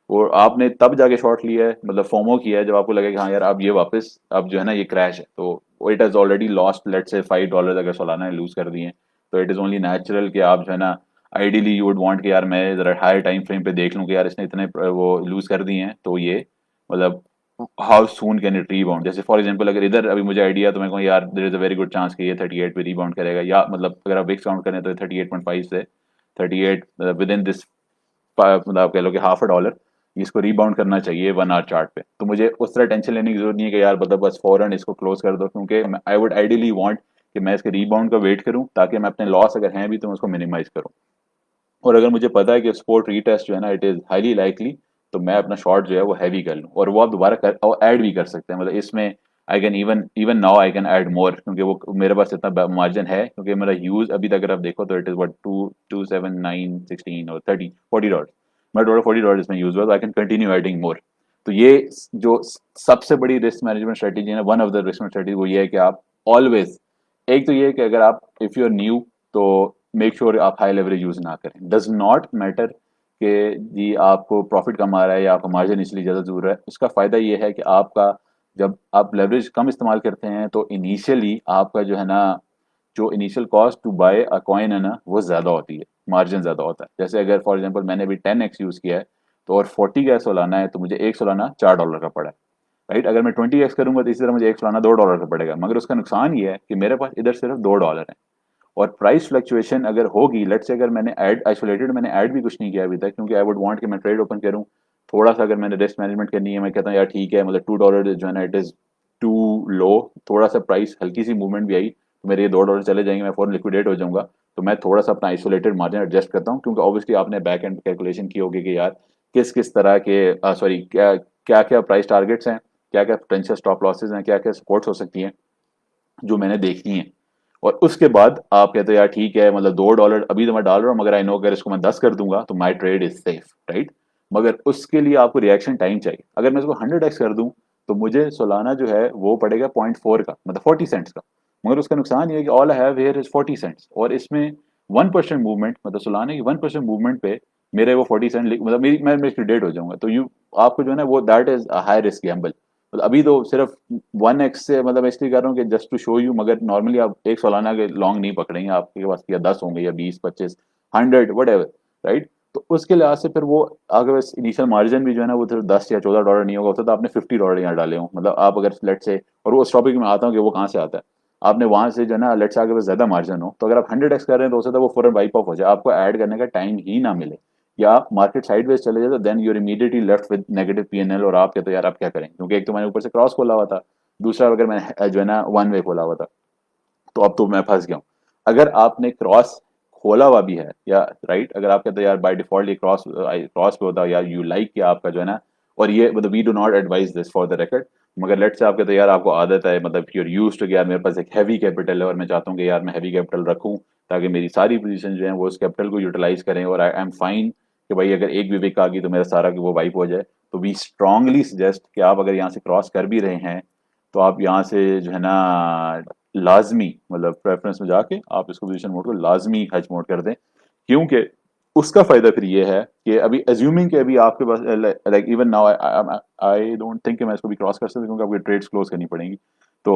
और आपने तब जाके शॉर्ट लिया है, मतलब फोमो किया है जब आपको लगे कि हाँ यार अब ये वापस अब जो है ना ये क्रैश है, तो it has already lost let say $5 अगर सोलाना ने लूज कर दिए हैं, तो इट इज ओनली नेचुरल कि आप जो है ना आइडियली यू वुड वांट कि यार मैं जरा हायर टाइम फ्रेम पे देख लूं कि यार इसने इतने वो लूज कर दिए हैं, तो ये मतलब how soon can it rebound. जैसे फॉर एग्जांपल अगर इधर अभी मुझे आइडिया, तो मैं कहूँ यार there is a very good chance कि ये 38 पे रीबाउंड करेगा, या मतलब अगर आप विक्स काउंट करें तो 38.5 से 38 विद इन दिस, मतलब आप कह लो कि $0.50 इसको रीबाउंड करना चाहिए 1 आवर चार्ट पे। तो मुझे उस तरह टेंशन लेने की जरूरत नहीं है कि यार मतलब बस फौरन इसको क्लोज कर दो, क्योंकि आई वुड आइडियली वांट कि मैं इसके रीबाउंड का वेट करूं, ताकि मैं अपने लॉस अगर हैं भी तो मैं उसको मिनिमाइज करूं। और अगर मुझे पता है कि स्पोर्ट रीटेस्ट जो है ना इट इज हाईली लाइकली, तो मैं अपना शॉर्ट जो है वो हैवी कर लूँ, और वो आप दोबारा कर और ऐड भी कर सकते हैं, मतलब इसमें I can even even now I can add more, क्योंकि वो मेरे पास इतना मार्जिन है, क्योंकि मेरा यूज अभी तक अगर आप देखो तो इट इज व्हाट 2 2 7 9 16 और 30 40 डॉलर, मैं टोटल $40 इसमें यूज हुआ, तो I can continue adding more. तो ये जो सबसे बड़ी रिस्क मैनेजमेंट स्ट्रेटेजी है, one of the risk strategy, वो ये है कि आप ऑलवेज, एक तो ये है कि अगर आप इफ यू आर न्यू तो मेक श्योर आप हाई लेवरेज यूज ना करें। डज नॉट मैटर कि जी आपको प्रॉफिट कम आ रहा है या आपका मार्जिन इसलिए ज़्यादा दूर है, उसका फ़ायदा ये है कि आपका जब आप लेवरेज कम इस्तेमाल करते हैं तो इनिशियली आपका जो है ना, जो initial cost to buy a coin है ना वो ज़्यादा होती है, मार्जिन ज़्यादा होता है। जैसे अगर फॉर एग्जांपल मैंने अभी 10x यूज़ किया है, तो और 40 का सोलाना है, तो मुझे एक सोलाना $4 का पड़ा है, राइट। अगर मैं 20x करूंगा तो इसी तरह मुझे एक सोलाना $2 का पड़ेगा, मगर उसका नुकसान ये है कि मेरे पास इधर सिर्फ $2 है। और प्राइस फ्लक्चुएशन अगर होगी, लेट्स से अगर मैंने ऐड आइसोलेटेड, मैंने ऐड भी कुछ नहीं किया अभी तक, क्योंकि आई वुड वांट कि मैं ट्रेड ओपन करूं थोड़ा सा, अगर मैंने रिस्क मैनेजमेंट करनी है, मैं कहता हूँ यार ठीक है, मतलब $2 जो है ना इट इज टू लो, थोड़ा सा प्राइस हल्की सी मूवमेंट भी आई तो मेरे ये $2 चले जाएंगे, मैं फॉरन लिक्विडेट हो जाऊंगा। तो मैं थोड़ा सा अपना आइसोलेटेड मार्जिन एडजस्ट करता हूँ, क्योंकि ऑब्वियसली आपने बैक एंड कैलकुलेशन की होगी कि यार किस किस तरह के सॉरी क्या क्या क्या प्राइस टारगेट्स हैं, क्या क्या पोटेंशियल स्टॉप लॉसेज हैं, क्या क्या सपोर्ट्स हो सकती हैं जो मैंने देखी हैं। और उसके बाद आप कहते हो यार ठीक है, मतलब $2 अभी तो मैं डाल रहा हूँ, मगर आई नो अगर इसको मैं 10 कर दूंगा तो माई ट्रेड इज सेफ, राइट। मगर उसके लिए आपको रिएक्शन टाइम चाहिए। अगर मैं इसको 100x कर दूं तो मुझे सोलाना जो है वो पड़ेगा 0.4 का, मतलब 40 सेंट्स का। मगर उसका नुकसान ये है कि all I have here is 40 cents, और इसमें 1% मूवमेंट, मतलब सोलाना की 1% मूवमेंट पे मेरे वो 40 सेंट, मतलब मेरी डेट हो जाऊंगा। तो यू आपको जो है ना वो that is high risk Gamble. मतलब अभी तो सिर्फ 1x से, मतलब इसलिए कर रहा हूँ कि जस्ट टू शो यू, मगर नॉर्मली आप एक सालाना के लॉन्ग नहीं पकड़ेंगे, आपके पास या 10 होंगे या 20 25 100 वट एवर, राइट। तो उसके लिहाज से फिर वो अगर बस इनिशियल मार्जिन भी जो है ना वो सिर्फ $10 या $14 नहीं होगा, होता तो आपने $50 यहाँ डाले हों, मतलब आप अगर लेट से, और वो उस टॉपिक में आता हूँ कि वो कहाँ से आता है। आपने वहां से जो है ना लेट से आगे बस ज्यादा मार्जिन हो, तो अगर आप 100x कर रहे हैं तो हो सकता है वो फौरन वाइप ऑफ हो जाए, आपको ऐड करने का टाइम ही ना मिले, या मार्केट साइडवेज चले जाए, तो then your immediately left with negative PNL, और आप कहते हो यार आप क्या करें, क्योंकि एक तो मैंने ऊपर से क्रॉस खोला हुआ था, दूसरा अगर मैंने जो है ना वन वे खोला हुआ था, तो अब तो मैं फंस गया हूँ। अगर आपने क्रॉस खोला हुआ भी है या राइट, अगर आप कहते हैं यार बाय डिफॉल्ट ये क्रॉस क्रॉस पे होता है, यार यू लाइक कि आपका जो है ना, और ये मतलब we do not advise this for the record, मगर लेट से आप कहते हैं यार आपको आदत है, मतलब यूर यूज टू, यार मेरे पास एक हैवी कैपिटल है और मैं चाहता हूँ कि यार मैं हैवी कैपिटल रखूँ ताकि मेरी सारी पोजीशन जो है वो उस कैपिटल को यूटिलाइज करें, और आई एम फाइन कि भाई अगर एक भी विक आ गई तो मेरा सारा वो वाइप हो जाए। तो वी स्ट्रांगली सजेस्ट कि आप अगर यहाँ से क्रॉस कर भी रहे हैं तो आप यहाँ से जो है ना लाजमी, मतलब प्रेफरेंस में जाके आप इसको पोजीशन मोड को लाजमी हज मोड कर दें, क्योंकि उसका फायदा फिर ये है कि अभी अज्यूमिंग कि अभी आपके पास like even now I don't think कि मैं इसको भी क्रॉस कर सकता, क्योंकि आपको ट्रेड्स क्लोज करनी पड़ेंगी। तो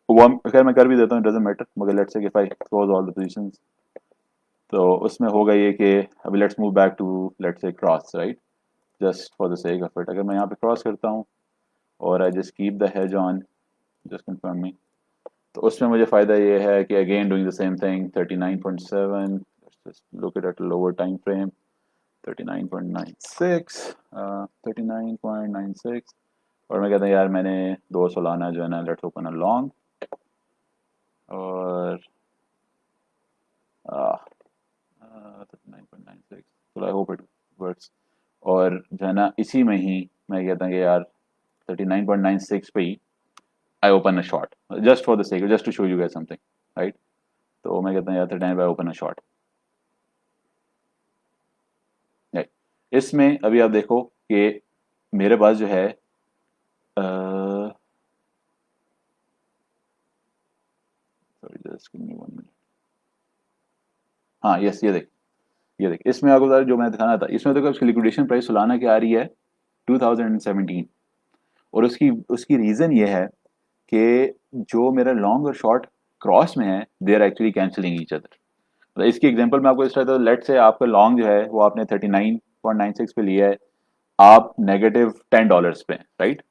वो खैर मैं कर भी देता हूँ, डजेंट मैटर, मगर let's say if I close all the positions, तो उसमें होगा ये कि अभी let's move back to let's say cross, right, just for the sake of it. अगर मैं यहाँ पे क्रॉस करता हूँ और I just keep the hedge on, just confirm me, तो उसमें मुझे फ़ायदा ये है कि again doing the same thing 39.7, just look at a lower time frame, 39.96, 39.96, और मैं कहता हूँ यार मैंने दो सालाना जो है ना लेट्स ओपन अ लॉन्ग, और 39.96, तो आई होप इट वर्क्स। और जो है ना इसी में ही मैं कहता हूँ कि यार 39.96 पे ही I open a short, just for the sake, just to show you guys something, right. तो मैं कहता हूँ यार 39 पे ओपन अ शॉर्ट। इसमें अभी आप देखो कि मेरे पास जो है sorry just give me 1 minute, हाँ यस ये देख इसमें आपको बता जो मैंने दिखाना था, इसमें देखो इसकी लिक्विडेशन प्राइस सालाना की आ रही है 2017, और उसकी उसकी रीजन ये है कि जो मेरा लॉन्ग और शॉर्ट क्रॉस में है they are actually cancelling each other. मतलब इसकी एग्जांपल मैं आपको इस तरह, तो लेट से आपका लॉन्ग जो है वो आपने 39.96 पे लिया है, आप -$10 पे, right,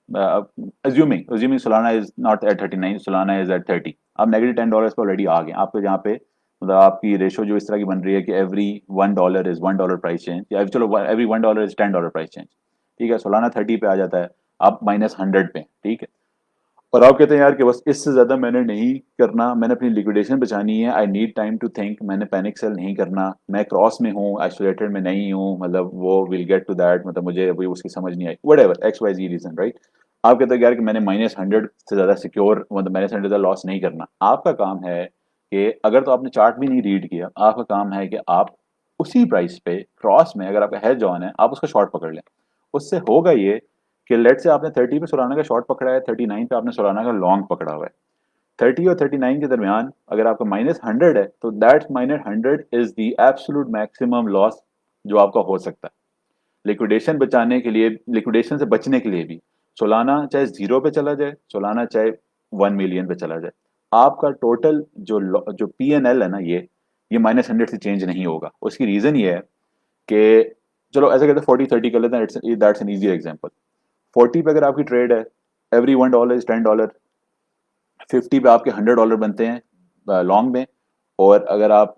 assuming assuming Solana is not at 39, Solana is at 30, आप -$10 पे ऑलरेडी आ गए, आपको जहाँ पे मतलब आपकी रेशो जो इस तरह की बन रही है कि एवरी $1 इज $1 प्राइस चेंज, या चलो एवरी $1 इज $10 प्राइस चेंज, ठीक है, सोलाना 30 पे आ जाता है, आप -100 पे, ठीक है। और आप कहते हैं यार कि बस इससे ज्यादा मैंने नहीं करना, मैंने अपनी लिक्विडेशन बचानी है, I need time to think, मैंने पैनिक सेल नहीं करना, मैं क्रॉस में हूँ, आइसोलेटेड में नहीं हूँ, मतलब वो विल गेट टू दैट, मतलब मुझे अभी उसकी समझ नहीं आई, whatever X Y Z reason, right. आप कहते हैं यार कि मैंने -100 से ज्यादा सिक्योर, मतलब -100 लॉस नहीं करना। आपका काम है कि अगर तो आपने चार्ट भी नहीं रीड किया, आपका काम है कि आप उसी प्राइस पे क्रॉस में अगर आपका हेज ऑन है आप उसका शॉर्ट पकड़ लें। उससे होगा ये कि लेट से आपने 30 पे सोलाना का शॉर्ट पकड़ा है, 39 पे आपने सोलाना का लॉन्ग पकड़ा हुआ है, 30 और 39 के दरमियान अगर आपका -100 है तो that -100 is the absolute maximum loss जो आपका हो सकता है। लिक्विडेशन बचाने के लिए, लिक्विडेशन से बचने के लिए भी, सोलाना चाहे 0 पे चला जाए, सोलाना चाहे 1 मिलियन पे चला जाए, आपका टोटल जो PNL है ना, ये -100 से चेंज नहीं होगा। उसकी रीजन ये है कि चलो ऐसा कहते हैं 40-30 कर लेते हैं, दैट्स एन इजी एग्जांपल। 40 पे अगर आपकी ट्रेड है, एवरी $1 इज $10, 50 पे आपके $100 बनते हैं लॉन्ग में, और अगर आप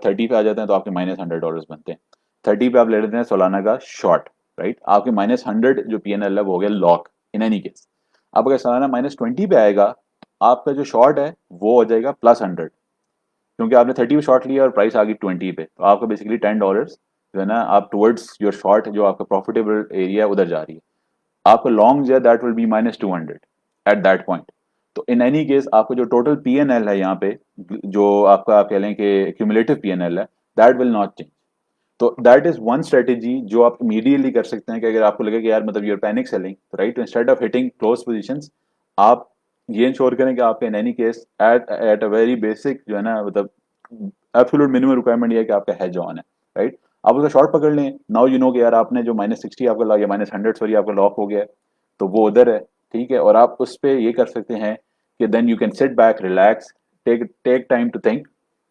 30 पे आ जाते हैं तो आपके -$100 बनते हैं। 30 पे आप ले लेते हैं सोलाना का शॉर्ट, राइट, आपके -100 जो PNL है वो हो गया लॉक इन एनी केस। अब अगर सोलाना -20 पे आएगा, आपका जो शॉर्ट है वो हो जाएगा +100, क्योंकि आपने 30 पे शॉर्ट लिया और प्राइस आ गई 20 पे, तो आपका बेसिकली $10 जो है ना आप टुवर्ड्स योर शॉर्ट जो आपका प्रॉफिटेबल एरिया उधर जा रही है, आपका लॉन्ग जो है that will be -200 at that point. तो इन एनी केस आपको जो टोटल पीएनएल है यहाँ पे, जो आपका आप कह लें कि क्यूमुलेटिव पीएनएल है, दैट विल नॉट चेंज। तो दैट इज वन स्ट्रेटेजी जो आप इमीडिएटली कर सकते हैं कि अगर आपको लगे कि यार मतलब your panic selling, right, instead of hitting close positions, आप ये इंश्योर करें कि आपके in any case at at a very basic जो है ना मतलब एब्सोल्यूट मिनिमम रिक्वायरमेंट ये है कि आपका हेज ऑन है, राइट। आप उसका शॉर्ट पकड़ लें, नाउ यू नो कि यार आपने जो -60 आपका या -100 सॉरी आपका लॉक हो गया है, तो वो उधर है, ठीक है। और आप उस पर ये कर सकते हैं कि then you can sit back, relax, take take time to think,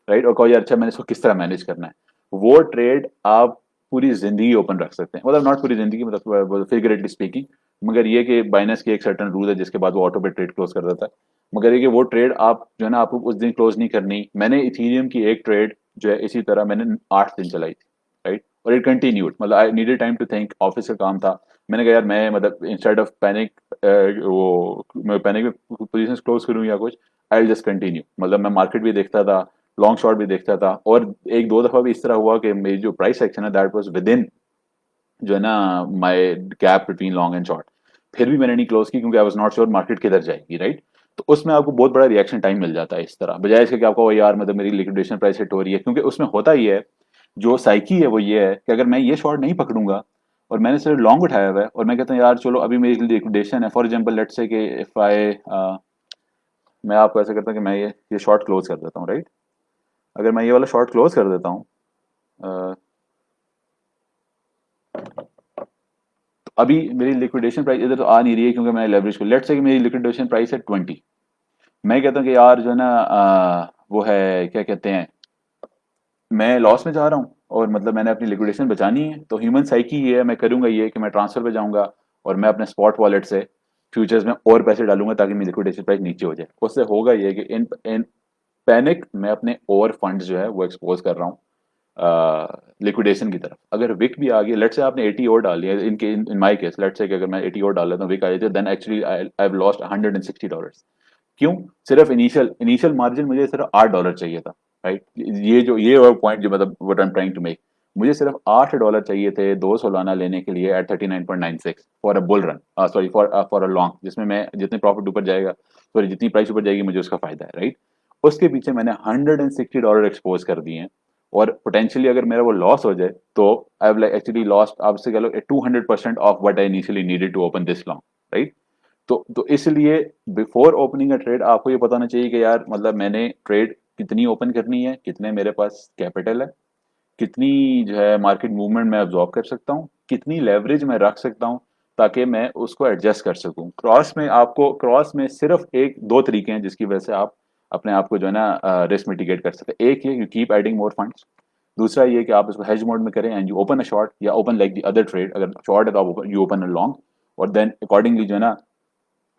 right, और कहो यार अच्छा मैंने इसको किस तरह मैनेज करना है। वो ट्रेड आप पूरी जिंदगी ओपन रख सकते हैं, मतलब नॉट पूरी जिंदगी, मतलब फिगरेटली स्पीकिंग, मगर ये कि बाइनेंस की एक सर्टन रूल है जिसके बाद वो ऑटो पे ट्रेड क्लोज कर देता है। मगर ये कि वो ट्रेड आप जो है ना आपको उस दिन क्लोज नहीं करनी। मैंने इथीरियम की एक ट्रेड जो है इसी तरह मैंने 8 दिन चलाई थी, राइट, और इट कंटिन्यूड, मतलब I needed time to think, office का काम था। मैंने कहा यार मैं मतलब इंस्टेड ऑफ पैनिक, वो मैं पैनिक में पोजीशन क्लोज करूँ या कुछ, आई जस्ट कंटिन्यू, मतलब मैं मार्केट भी देखता था, लॉन्ग शॉर्ट भी देखता था, और एक दो दफा भी इस तरह हुआ कि मेरी जो प्राइस एक्शन है दैट वाज विद इन जो है ना my gap between long and short. फिर भी मैंने नहीं क्लोज की क्योंकि I was not sure market किधर जाएगी, राइट। तो उसमें आपको बहुत बड़ा रिएक्शन टाइम मिल जाता है इस तरह, बजाय इसके कि आपको "ओ यार मतलब मेरी लिक्विडेशन प्राइस हिट हो रही है", क्योंकि उसमें होता ही है, जो साइकी है वो ये है कि अगर मैं ये शॉर्ट नहीं पकड़ूंगा और मैंने सिर्फ लॉन्ग उठाया हुआ है और मैं कहता हूँ यार चलो अभी मेरी लिक्विडेशन है, फॉर एग्जांपल लेट्स से कि इफ आई मैं आपको ऐसा करता हूँ कि मैं ये शॉर्ट क्लोज कर देता हूँ, राइट। अगर मैं ये वाला शॉर्ट क्लोज कर देता हूँ, अ, तो अभी मेरी लिक्विडेशन प्राइस इधर तो आ नहीं रही है क्योंकि मैंने लेवरेज को, लेट्स से कि मेरी लिक्विडेशन प्राइस है 20। मैं कहता हूँ कि यार जो है ना वो है क्या कहते हैं, मैं लॉस में जा रहा हूँ और मतलब मैंने अपनी लिक्विडेशन बचानी है, तो ह्यूमन साइकी ये है, मैं करूंगा ये कि मैं ट्रांसफर पे जाऊंगा और मैं अपने स्पॉट वॉलेट से फ्यूचर्स में और पैसे डालूंगा ताकि मेरी लिक्विडेशन प्राइस नीचे हो जाए। उससे होगा ये कि इन इन पैनिक मैं अपने ओवर फंड्स जो है वो एक्सपोज कर रहा हूँ लिक्विडेशन की तरफ। अगर विक भी आ गया, लेट्स से आपने 80 और डाल लिया, इनके in my case let's say कि अगर मैं 80 और डाल लेता हूँ, विक आ जाती है, then actually I have lost $160। क्यों? सिर्फ इनिशियल इनिशियल मार्जिन मुझे सिर्फ $8 चाहिए था, राइट। ये और पॉइंट जो मतलब what I am trying to make, मुझे सिर्फ $8 चाहिए थे 2 सोलाना लेने के लिए at 39.96 for a bull run, sorry for a long, जिसमें मैं जितने प्रॉफिट ऊपर जाएगा, सॉरी जितनी प्राइस ऊपर जाएगी मुझे उसका फायदा है, राइट। उसके पीछे मैंने $160 एक्सपोज कर दिए हैं, और पोटेंशियली अगर मेरा वो लॉस हो जाए तो I have like actually lost, आपसे कह लो 200% of what I initially needed to open this long, right. तो इसलिए बिफोर ओपनिंग अ ट्रेड आपको ये पता होना चाहिए कि यार मतलब मैंने ट्रेड कितनी ओपन करनी है, कितने मेरे पास कैपिटल है, कितनी जो है मार्केट मूवमेंट मैं अब्जॉर्ब कर सकता हूँ, कितनी लेवरेज मैं रख सकता हूँ ताकि मैं उसको एडजस्ट कर सकूं। क्रॉस में सिर्फ एक दो तरीके हैं जिसकी वजह से आप अपने आप को जो है ना रिस्क मिटिगेट कर सकते हैं। एक ये you keep adding more funds, दूसरा ये कि आप इसको हेज मोड में करें and you open a short या open like the other trade, अगर शॉर्ट है तो आप यू ओपन अ लॉन्ग, और देन अकॉर्डिंगली जो है ना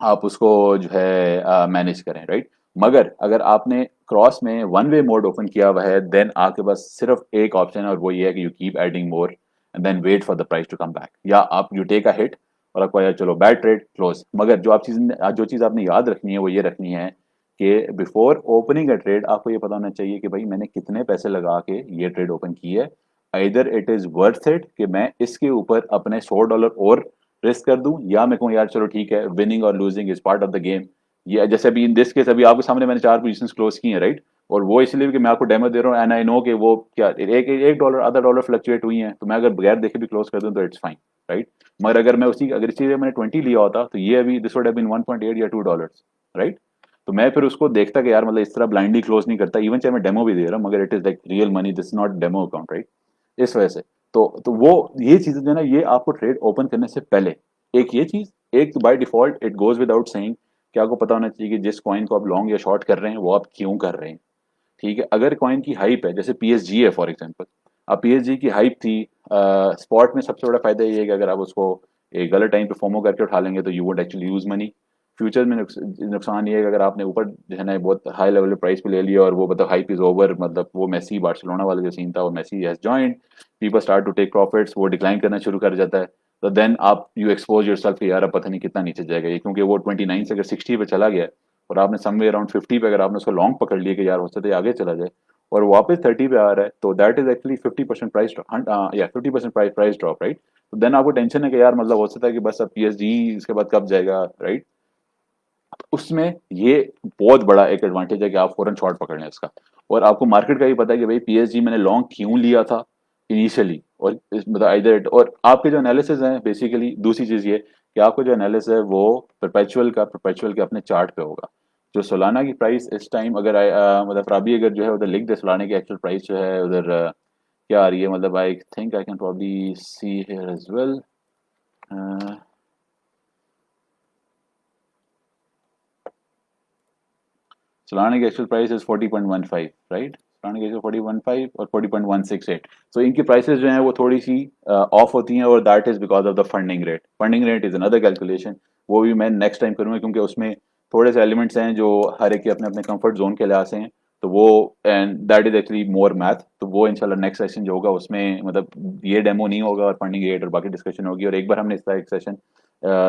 आप उसको जो है मैनेज करें, राइट। मगर अगर आपने क्रॉस में वन वे मोड ओपन किया हुआ है, देन आपके पास सिर्फ एक ऑप्शन है और वो ये है कि you keep adding more and then wait for the price to come back, या आप यू टेक अ हिट और आपको यार चलो बैड ट्रेड क्लोज। मगर जो चीज़ आपने याद रखनी है वो ये रखनी है कि बिफोर ओपनिंग अ ट्रेड आपको ये पता होना चाहिए कि भाई मैंने कितने पैसे लगा के ये ट्रेड ओपन की है, either it is worth it कि मैं इसके ऊपर अपने $100 और रिस्क कर दूं, या मैं कहूँ यार चलो ठीक है, विनिंग और losing is part of the game. ये जैसे अभी इन दिस केस अभी आपके सामने मैंने 4 पोजीशंस क्लोज की हैं, राइट, और वो इसलिए कि मैं आपको डेमो दे रहा हूँ एंड आई नो कि वो क्या एक डॉलर आधा डॉलर फ्लक्चुएट हुई है, तो मैं अगर बगैर देखे भी क्लोज कर दूं तो इट्स फाइन, राइट। मगर अगर इसी मैंने 20 लिया होता तो ये अभी दिस वुड हैव बीन 1.8 या $2, राइट। तो मैं फिर उसको देखता कि यार मतलब इस तरह ब्लाइंडली क्लोज नहीं करता, इवन चाहे मैं डेमो भी दे रहा हूँ, मगर it is like real money, this not demo account, right. इस वजह से तो वो ये चीजें जो है ना ये आपको ट्रेड ओपन करने से पहले, एक ये चीज, एक by default it goes without saying कि आपको पता होना चाहिए कि जिस कॉइन को आप लॉन्ग या शॉर्ट कर रहे हैं वो आप क्यों कर रहे हैं, ठीक है। अगर कॉइन की हाइप है, जैसे पीएसजी है फॉर एग्जांपल, अब पीएसजी की हाइप थी, स्पॉट में सबसे बड़ा फायदा ये है कि अगर आप उसको एक गलत टाइम पे फोमो करके उठा लेंगे तो you won't actually use money. Future में नुकसान ये है कि अगर आपने ऊपर जो है ना बहुत हाई लेवल पे प्राइस पे ले लिया और वो मतलब हाइप इज ओवर, मतलब वो मेसी बार्सिलोना वाला जो सीन था, वो Messi has joined, people start to take profits, वो डिक्लाइन करना शुरू कर जाता है, तो देन आप यू एक्सपोज योरसेल्फ कि यार अब पता नहीं कितना नीचे जाएगा ये, क्योंकि वो 29 से अगर 60 पे चला गया और आपने समवेयर अराउंड 50 पे अगर आपने उसको लॉन्ग पकड़ लिया कि यार हो सकता है आगे चला जाए, और वापस 30 पे आ रहा है, तो दैट इज एक्चुअली 50% प्राइस या 50% प्राइस ड्रॉप, राइट? तो देन आपको टेंशन है कि यार मतलब हो सकता है कि बस अब पीएसजी इसके बाद कब जाएगा, राइट? उसमें ये बहुत बड़ा एक एडवांटेज है कि आप फौरन शॉर्ट पकड़ लें इसका। और आपको मार्केट का भी पता है कि भाई पीएसजी मैंने लॉन्ग क्यों लिया था इनिशियली, और मतलब आइदर, और आपके जो एनालिसिस हैं बेसिकली, दूसरी चीज ये कि आपका जो एनालिसिस है वो परपेचुअल के अपने चार्ट पे होगा। जो सोलाना की प्राइस इस टाइम अगर मतलब राबी अगर जो है उधर लिख दे सोलाना की एक्चुअल प्राइस जो है उधर क्या आ रही है, मतलब I think I can probably see here as well. Solana की एक्चुअल प्राइस इज 40.15, राइट? सोलाना की एक्चुअल 40.15 और 40.168। सो इनकी प्राइसेस जो हैं वो थोड़ी सी ऑफ होती हैं, और that is because of the funding rate is another calculation. वो भी मैं नेक्स्ट टाइम करूंगा, क्योंकि उसमें थोड़े से एलिमेंट्स हैं जो हर एक के अपने अपने कंफर्ट जोन के लिहाज से हैं। तो वो, and that is actually more math, तो वो इंशाल्लाह नेक्स्ट सेशन जो होगा उसमें मतलब ये डेमो नहीं होगा और फंडिंग रेट और बाकी डिस्कशन होगी। और एक बार हमने इसका एक सेशन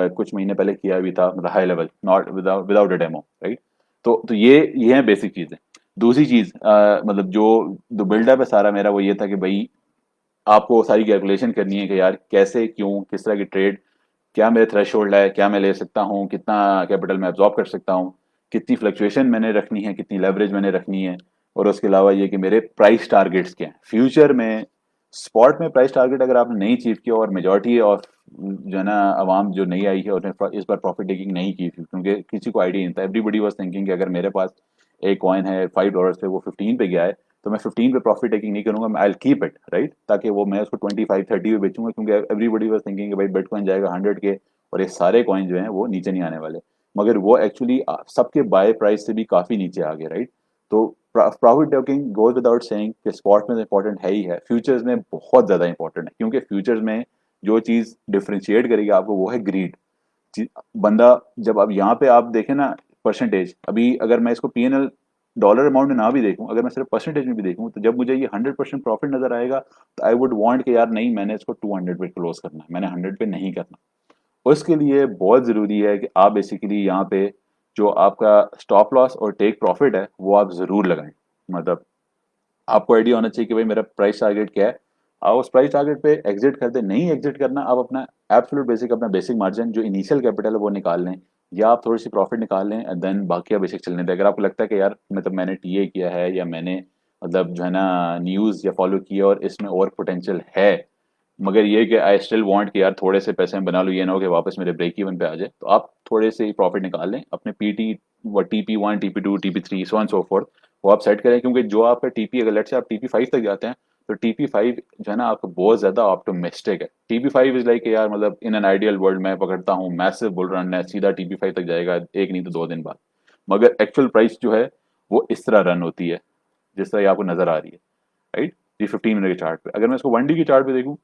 कुछ महीने पहले किया भी था, मतलब high level, not without a demo, right? तो ये है बेसिक चीजें। दूसरी चीज मतलब जो बिल्डअप है सारा मेरा, वो ये था कि भाई आपको सारी कैलकुलेशन करनी है कि यार कैसे, क्यों, किस तरह की ट्रेड, क्या मेरे थ्रेशोल्ड है, क्या मैं ले सकता हूँ, कितना कैपिटल मैं एब्जॉर्ब कर सकता हूँ, कितनी फ्लक्चुएशन मैंने रखनी है, कितनी लेवरेज मैंने रखनी है, और उसके अलावा ये कि मेरे प्राइस टारगेट्स क्या हैं फ्यूचर में। स्पॉट में प्राइस टारगेट अगर आपने नहीं अचीव किया, और मेजोरिटी ऑफ जो है ना आवाम जो नहीं आई है और इस बार प्रॉफिट टेकिंग नहीं की थी, क्योंकि किसी को आइडिया नहीं था, एवरीबडी वाज थिंकिंग कि अगर मेरे पास एक कॉइन है $5 पे, वो 15 पे गया है, तो मैं 15 पे प्रॉफिट टेकिंग नहीं करूंगा, मैं आई कीप इट, राइट? ताकि वो मैं उसको 25-30 पे बेचूंगा, क्योंकि एवरीबडी वाज थिंकिंग कि भाई बिटकॉइन जाएगा 100 के और ये सारे कॉइन जो हैं वो नीचे नहीं आने वाले। मगर वो एक्चुअली सबके बाय प्राइस से भी काफी नीचे आ गए, राइट? तो profit taking goes without saying कि स्पॉट में इंपॉर्टेंट है ही है, फ्यूचर्स में बहुत ज्यादा इंपॉर्टेंट है, क्योंकि फ्यूचर्स में जो चीज डिफरेंशिएट करेगी आपको वो है ग्रीड। बंदा, जब अब यहाँ पे आप देखें ना परसेंटेज, अभी अगर मैं इसको पीएनएल डॉलर अमाउंट में ना भी देखूं, अगर मैं सिर्फ परसेंटेज में भी देखूं, तो जब मुझे ये 100% प्रॉफिट नजर आएगा, तो आई वुड वांट कि यार नहीं, मैंने इसको 200 पे क्लोज करना है, मैंने 100 पे नहीं करना। उसके लिए बहुत जरूरी है कि आप बेसिकली यहाँ पे जो आपका स्टॉप लॉस और टेक प्रॉफिट है वो आप जरूर लगाएं। मतलब आपको आइडिया होना चाहिए कि भाई मेरा प्राइस टारगेट क्या है। आप उस प्राइस टारगेट पे एग्जिट कर दे, नहीं एग्जिट करना, आप अपना एब्सोल्यूट बेसिक, अपना बेसिक मार्जिन जो इनिशियल कैपिटल है वो निकाल लें, या आप थोड़ी सी प्रॉफिट निकाल लें एंड देन बाकी आप बेसिक चलने दें। अगर आपको लगता है कि यार मतलब मैंने टीए किया है, या मैंने मतलब जो है ना न्यूज़ या फॉलो किया और इसमें और पोटेंशियल है, मगर ये कि आई स्टिल वांट कि यार थोड़े से पैसे में बना लो, ये ना हो कि वापस मेरे ब्रेक इवन पे आ जाए, तो आप थोड़े से प्रॉफिट निकाल लें अपने पीटी व TP1 TP2 TP3 so on so fourth, वो आप सेट करें। क्योंकि जो आपका टीपी, अगर लेट से आप TP5 तक जाते हैं, तो TP5 जो है ना आपको बहुत ज्यादा ऑप्टिमिस्टिक है। TP5 इज लाइक यार मतलब इन एन आइडियल वर्ल्ड मैं पकड़ता हूँ मैसिव बुल रन है, सीधा TP5 तक जाएगा एक नहीं तो 2 दिन बाद। मगर एक्चुअल प्राइस जो है वो इस तरह रन होती है जिस तरह ये आपको नजर आ रही है, राइट? ये 15 मिनट के चार्ट पे, अगर मैं इसको 1D की चार्ट पे देखूं,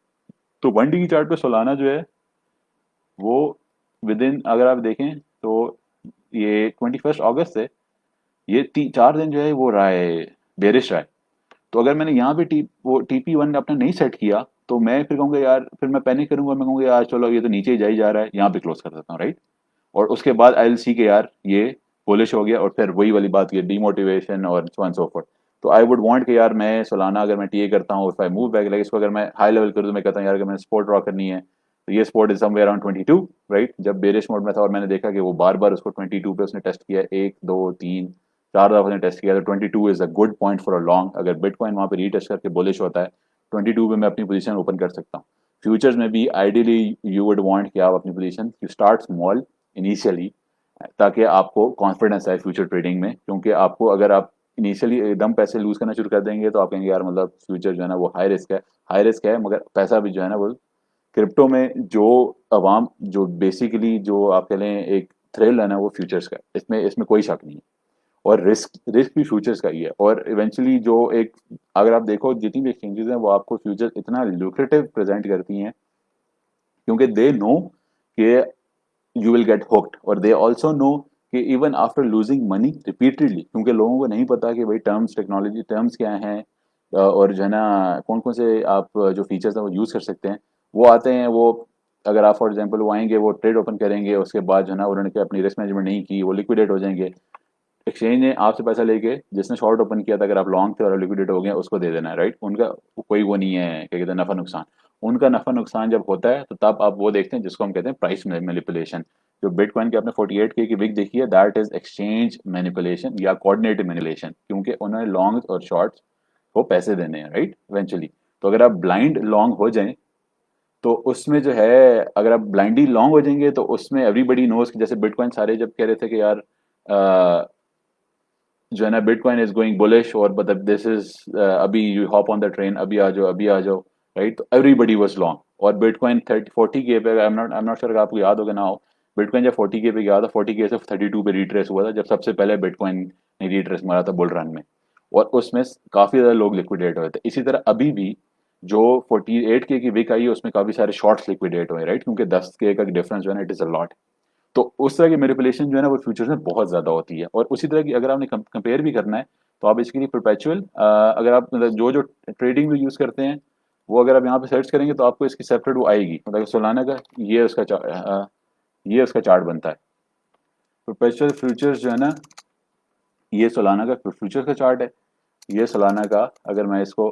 तो 1D की चार्ट पे सोलाना जो है वो विद इन, अगर आप देखें तो ये 21 अगस्त से ये 4 दिन जो है वो रहा है, बेरिश रहा है। तो अगर मैंने यहाँ पे वो TP1 अपना नहीं सेट किया, तो मैं फिर कहूँगा यार, फिर मैं पैनिक करूंगा, मैं कहूँगा यार चलो ये तो नीचे ही जा रहा है, यहाँ पे क्लोज कर देता हूँ, राइट? और उसके बाद आई विल सी के यार ये बुलिश हो गया, और फिर वही वाली बात, ये डीमोटिवेशन और सो एंड सो फोर्थ। तो आई वुड वांट कि यार मैं सोलाना अगर मैं टीए करता हूँ, if I move back, like इसको अगर मैं हाई लेवल करूँ, तो मैं कहता हूँ यार अगर मैंने सपोर्ट ड्रॉ करनी है, तो ये support is somewhere around 22, right? जब बेरिश मोड में था और मैंने देखा कि वो बार बार उसको 22 पे उसने टेस्ट किया, 1 2 3 4 दफा उसने टेस्ट किया, तो 22 is a good point for a long. अगर बिटकॉइन वहां पे रीटेस्ट करके बुलिश होता है, 22 पे मैं अपनी पोजीशन ओपन कर सकता हूँ। फ्यूचर्स में भी आइडियली यू वुड वांट कि आप अपनी position you start small initially, ताकि आपको कॉन्फिडेंस आए फ्यूचर ट्रेडिंग में। क्योंकि आपको, अगर आप इनिशियली एकदम पैसे लूज करना शुरू कर देंगे, तो आप कहेंगे यार मतलब फ्यूचर जो है ना वो हाई रिस्क है, मगर पैसा भी जो है ना वो क्रिप्टो में जो अवाम जो बेसिकली जो आप कह लें एक थ्रिल है ना, वो फ्यूचर्स का है। इसमें इसमें कोई शक नहीं है। और रिस्क रिस्क भी फ्यूचर्स का ही है। और इवेंचुअली जो एक, अगर आप देखो जितनी भी एक्सचेंजेस हैं वो आपको फ्यूचर इतना लुक्रेटिव प्रेजेंट करती हैं, क्योंकि दे नो कि यू विल गेट होक्ड, और दे ऑल्सो नो कि even after losing money repeatedly, क्योंकि लोगों को नहीं पता कि भाई टर्म्स, टेक्नोलॉजी टर्म्स क्या हैं, और जो है ना कौन कौन से आप जो फीचर्स हैं वो यूज़ कर सकते हैं। वो आते हैं, वो अगर आप फॉर एग्जांपल वो आएंगे, वो ट्रेड ओपन करेंगे, उसके बाद जो है ना उन्होंने क्या अपनी रिस्क मैनेजमेंट नहीं की, वो लिक्विडेट हो जाएंगे। एक्सचेंज ने आपसे पैसा लेके जिसने शॉर्ट ओपन किया था, अगर आप लॉन्ग थे और लिक्विडेट हो गए, उसको दे देना है, राइट। उनका कोई वो नहीं है, क्या कहते हैं, नफा नुकसान। उनका नफा नुकसान जब होता है तो तब आप वो देखते हैं जिसको हम कहते हैं प्राइस मैनिपुलेशन। जो बिटकॉइन की आपने 48K की विक देखी है, दैट इज एक्सचेंज मैनिपुलेशन या कोऑर्डिनेटेड मैनिपुलेशन, क्योंकि उन्होंने लॉन्ग और शॉर्ट को पैसे देने हैं, राइट, इवेंचुअली। तो अगर आप ब्लाइंड लॉन्ग हो जाएं तो उसमें जो है, अगर आप ब्लाइंडली लॉन्ग हो जाएंगे तो उसमें एवरीबडी नोज कि जैसे बिटकॉइन सारे जब कह रहे थे कि यार जो है ना बिटकॉइन इज गोइंग बुलिश, और मतलब दिस इज अभी you hop on the train, अभी आ जाओ, अभी आ जाओ, राइट। तो एवरीबडी वाज लॉन्ग, और बिटकॉइन 40K पे, आई एम नॉट श्योर आपको याद होगा ना हो, बिटकॉइन जब 40K पे गया था, 40K से 32 पे रिट्रेस हुआ था, जब सबसे पहले बिटकॉइन ने रिट्रेस मारा था बुल रन में, और उसमें काफी ज्यादा लोग लिक्विडेट हुए थे। इसी तरह अभी भी जो 48K की विक आई है उसमें काफी सारे शॉर्ट्स लिक्विडेट हुए, राइट, क्योंकि 10K का डिफरेंस जो है ना, इट इज अ लॉट। तो उस तरह की मैनिपुलेशन जो है ना वो फ्यूचर्स में बहुत ज्यादा होती है। और उसी तरह की अगर आपने कंपेयर भी करना है तो आप इसके लिए परपेचुअल, अगर आप मतलब जो जो ट्रेडिंग में यूज करते हैं, वो अगर आप यहाँ पे सर्च करेंगे तो आपको इसकी सेपरेट वो आएगी, मतलब सोलाना का ये उसका चार्ट बनता है। परपेचुअल फ्यूचर्स जो है ना, ये सोलाना का फ्यूचर्स का चार्ट है। ये सोलाना का, अगर मैं इसको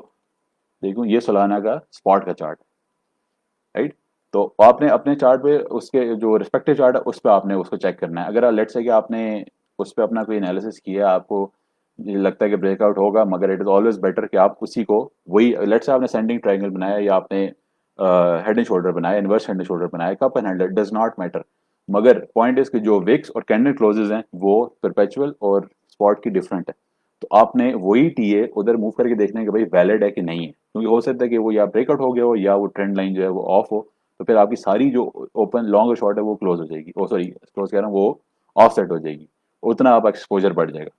देखूं, ये सोलाना का स्पॉट का चार्ट, राइट। तो आपने अपने चार्ट पे उसके जो रिस्पेक्टिव चार्ट है उस पर आपने उसको चेक करना है। अगर लेट्स से कि आपने उस पर अपना कोई एनालिसिस किया, आपको ये लगता है कि ब्रेकआउट होगा, मगर इट इज ऑलवेज बेटर कि आप उसी को, वही लेट्स से आपने सेंडिंग ट्रायंगल बनाया, या आपने हेड एंड शोल्डर बनाया, इनवर्स हेड एंड शोल्डर बनाया, cup and handle, does not matter. मगर पॉइंट इज कि जो विक्स और कैंडल क्लोजेज हैं वो परपेचुअल और स्पॉट की डिफरेंट है। तो आपने वही टीए उधर मूव करके देखना है कि भाई वैलिड है कि नहीं है, क्योंकि हो सकता है कि वो या ब्रेकआउट हो गया हो, या वो ट्रेंड लाइन जो है वो ऑफ हो। तो फिर आपकी सारी जो ओपन लॉन्ग और शॉर्ट है वो क्लोज हो जाएगी, ओ सॉरी क्लोज कह रहा हूँ, वो ऑफ सेट हो जाएगी, उतना आप एक्सपोजर बढ़ जाएगा।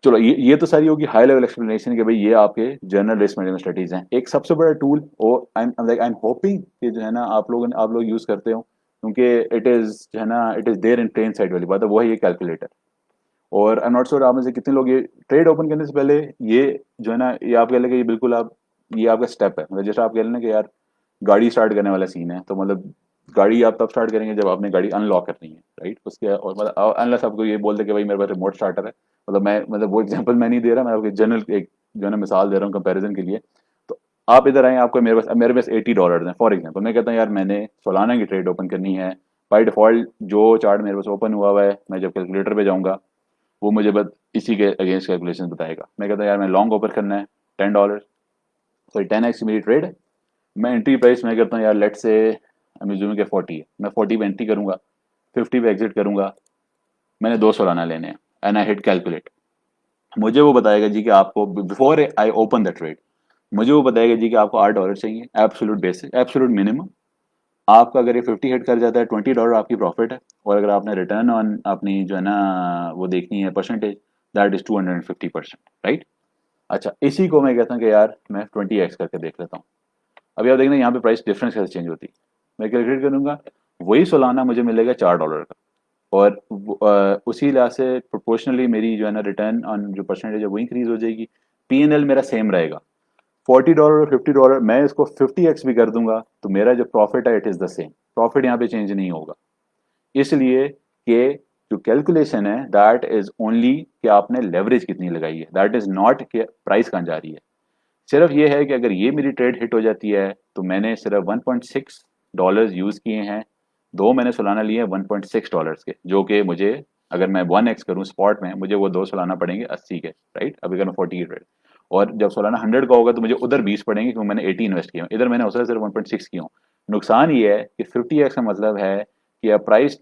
चलो ये तो सारी होगी हाई लेवल एक्सप्लेनेशन कि भाई ये आपके जनरल रिस्क मैनेजमेंट स्ट्रेटीज हैं। एक सबसे बड़ा टूल, और आई एम होपिंग कि जो है ना आप लोग यूज करते हो, क्योंकि इट इज जो है ना, it is there in plain side वाली बात है, वो है ये कैलकुलेटर। और आई एम नॉट श्योर आप में से कितने लोग ये ट्रेड ओपन करने से पहले ये जो है ना, ये आप कह लें कि ये बिल्कुल आप, ये आपका स्टेप है, मतलब जैसे आप कह लें ना कि यार गाड़ी स्टार्ट करने वाला सीन है, तो मतलब गाड़ी आप तब स्टार्ट करेंगे जब आपने गाड़ी अनलॉक करनी है, राइट। उसके और मतलब अनलेस आपको ये बोल दे कि भाई मेरे पास रिमोट स्टार्टर है, मतलब मैं मतलब वो एग्जांपल मैं नहीं दे रहा, मैं आपको जनरल एक जो है ना मिसाल दे रहा हूँ कंपैरिजन के लिए। तो आप इधर आए, आपको मेरे पास $80 हैं फॉर एग्जाम्पल, मैं कहता हूँ यार मैंने सोलाना की ट्रेड ओपन करनी है। बाई डिफॉल्ट जो चार्ट मेरे पास ओपन हुआ है, मैं जब कैलकुलेटर पे जाऊंगा वो मुझे बस इसी के अगेंस्ट कैलकुलेशन बताएगा। मैं कहता हूँ यार मैं लॉन्ग ओपन करना है $10, सॉरी 10x मेरी ट्रेड है। मैं एंट्री प्राइस मैं करता हूँ यार, लेट से अम्यूजिंग के 40 है, मैं 40 पे एंट्री करूंगा, 50 पे एग्जिट करूंगा। मैंने 200 लाना लेने हैं, एंड आई हिट कैलकुलेट। मुझे वो बताएगा जी कि आपको before I open the trade, मुझे वो बताएगा जी कि आपको $8 चाहिए, एब्सोल्यूट बेसिक, एब्सोल्यूट मिनिमम। आपका अगर ये 50 हिट कर जाता है, $20 आपकी प्रॉफिट है। और अगर आपने रिटर्न ऑन अपनी जो है ना वो देखनी है परसेंटेज, दैट इज 250%, राइट। अच्छा, इसी को मैं कहता हूँ कि यार मैं 20x करके देख लेता हूँ। अभी आप देखना यहाँ पे प्राइस डिफरेंस कैसे चेंज होती है। मैं कैलकुलेट करूंगा, वही सोलाना मुझे मिलेगा $4 का, और उसी लिहाज से प्रोपोर्शनली मेरी जो है ना रिटर्न ऑन जो परसेंटेज है वो इंक्रीज हो जाएगी। P&L मेरा सेम रहेगा, $40 और $50, मैं इसको 50x भी कर दूंगा तो मेरा जो प्रॉफिट है it is the same, profit यहाँ पे चेंज नहीं होगा। इसलिए कि जो कैलकुलेशन है दैट इज ओनली कि आपने लेवरेज कितनी लगाई है, दैट इज नॉट कि प्राइस कहाँ जा रही है। सिर्फ ये है कि अगर ये मेरी ट्रेड हिट हो जाती है तो मैंने सिर्फ $1.6 यूज किए हैं, दो मैंने सोलाना लिए हैं $1.6 के, जो कि मुझे अगर मैं 1x करूं स्पॉट में, मुझे वो दो सोलाना पड़ेंगे 80 के, राइट। अभी अगर मैं 40 की ट्रेड, और जब सोलाना 100 का होगा तो मुझे उधर 20 पड़ेंगे, क्योंकि मैंने 80 इन्वेस्ट किया, इधर मैंने उससे सिर्फ 1.6 किया हूँ। नुकसान ये है कि 50x का मतलब है कि प्राइस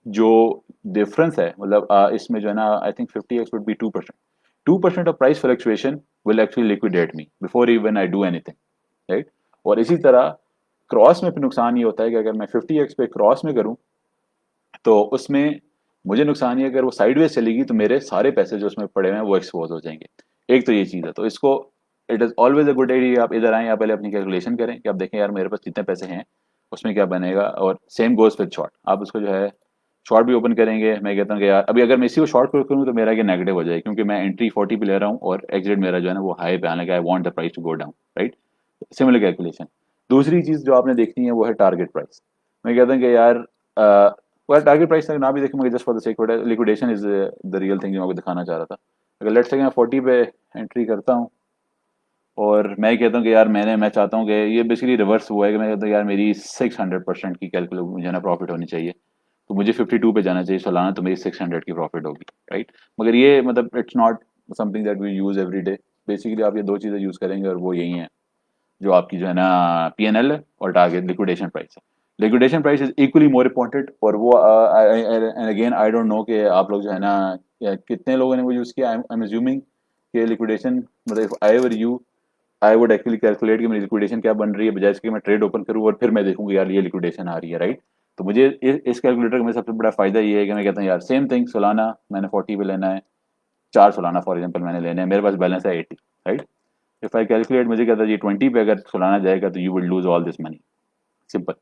जो डिफरेंस है, मतलब इसमें जो है ना, I think 50x would be 2%। 2% of price fluctuation will actually liquidate me before even I do anything, right। और इसी तरह क्रॉस में फिर नुकसान ये होता है कि अगर मैं 50x पे क्रॉस में करूं तो उसमें मुझे नुकसान ये, अगर वो साइडवेज चलेगी तो मेरे सारे पैसे जो उसमें पड़े हुए हैं वो एक्सपोज हो जाएंगे। एक तो ये चीज़ है, तो इसको it is always a good idea आप इधर आएँ, आप पहले अपनी कैलकुलेशन करें कि आप देखें यार मेरे पास कितने पैसे हैं, उसमें क्या बनेगा। और सेम गोज विद शॉर्ट, आप उसको जो है शॉर्ट भी ओपन करेंगे। मैं कहता हूँ कि यार अभी अगर मैं इसी को शॉर्ट करूँ तो मेरा ये नेगेटिव हो जाए, क्योंकि मैं एंट्री 40 पे ले रहा हूँ और एग्जिट मेरा जो है ना वो हाई पे आने का, I want the price to go down, right. Similar calculation. दूसरी चीज़ जो आपने देखनी है वो है टारगेट प्राइस। मैं कहता हूँ कि यार वो टारगेट प्राइस तक ना भी देखें, मगर just for the sec liquidation is the real thing जो मैं आपको दिखाना चाह रहा था। अगर लेट्स से मैं 40 पे एंट्री करता हूँ और मैं कहता हूँ कि यार मैं चाहता हूँ कि ये बेसिकली रिवर्स हुआ है कि मैं कहता हूँ यार मेरी 600% की कैलकुलेट मुझे ना प्रॉफिट होनी चाहिए, तो मुझे 52 पे जाना चाहिए सालाना, तो मेरी 600 की प्रॉफिट होगी, राइट। मगर ये मतलब it's not something that we use every day. Basically आप ये दो चीज़ें यूज़ करेंगे और वो यही है जो आपकी जो है ना पीएनएल है और टारगेट लिक्विडेशन प्राइस है। Liquidation price is equally more important, और वो and again I don't know कि आप लोग जो है ना कितने लोगों ने वो यूज़ किया। आई एम अज्यूमिंग कि लिक्विडेशन मतलब I ever you I would actually calculate कि मेरी लिक्विडेशन क्या बन रही है, बजाय इसके मैं ट्रेड ओपन करूँ और फिर मैं देखूँ यार ये लिक्विडेशन आ रही है, राइट। तो मुझे इस कैलकुलेटर का मेरा सबसे बड़ा फायदा ये है कि मैं कहता हूँ यार सेम थिंग सालाना मैंने 40 पे लेना है, 4 सालाना फॉर एग्जाम्पल मैंने लेने हैं, मेरे पास बैलेंस है 80, राइट। इफ आई कैलकुलेट मुझे कहता है ये 20 पे अगर सालाना जाएगा तो you will lose all this money, simple.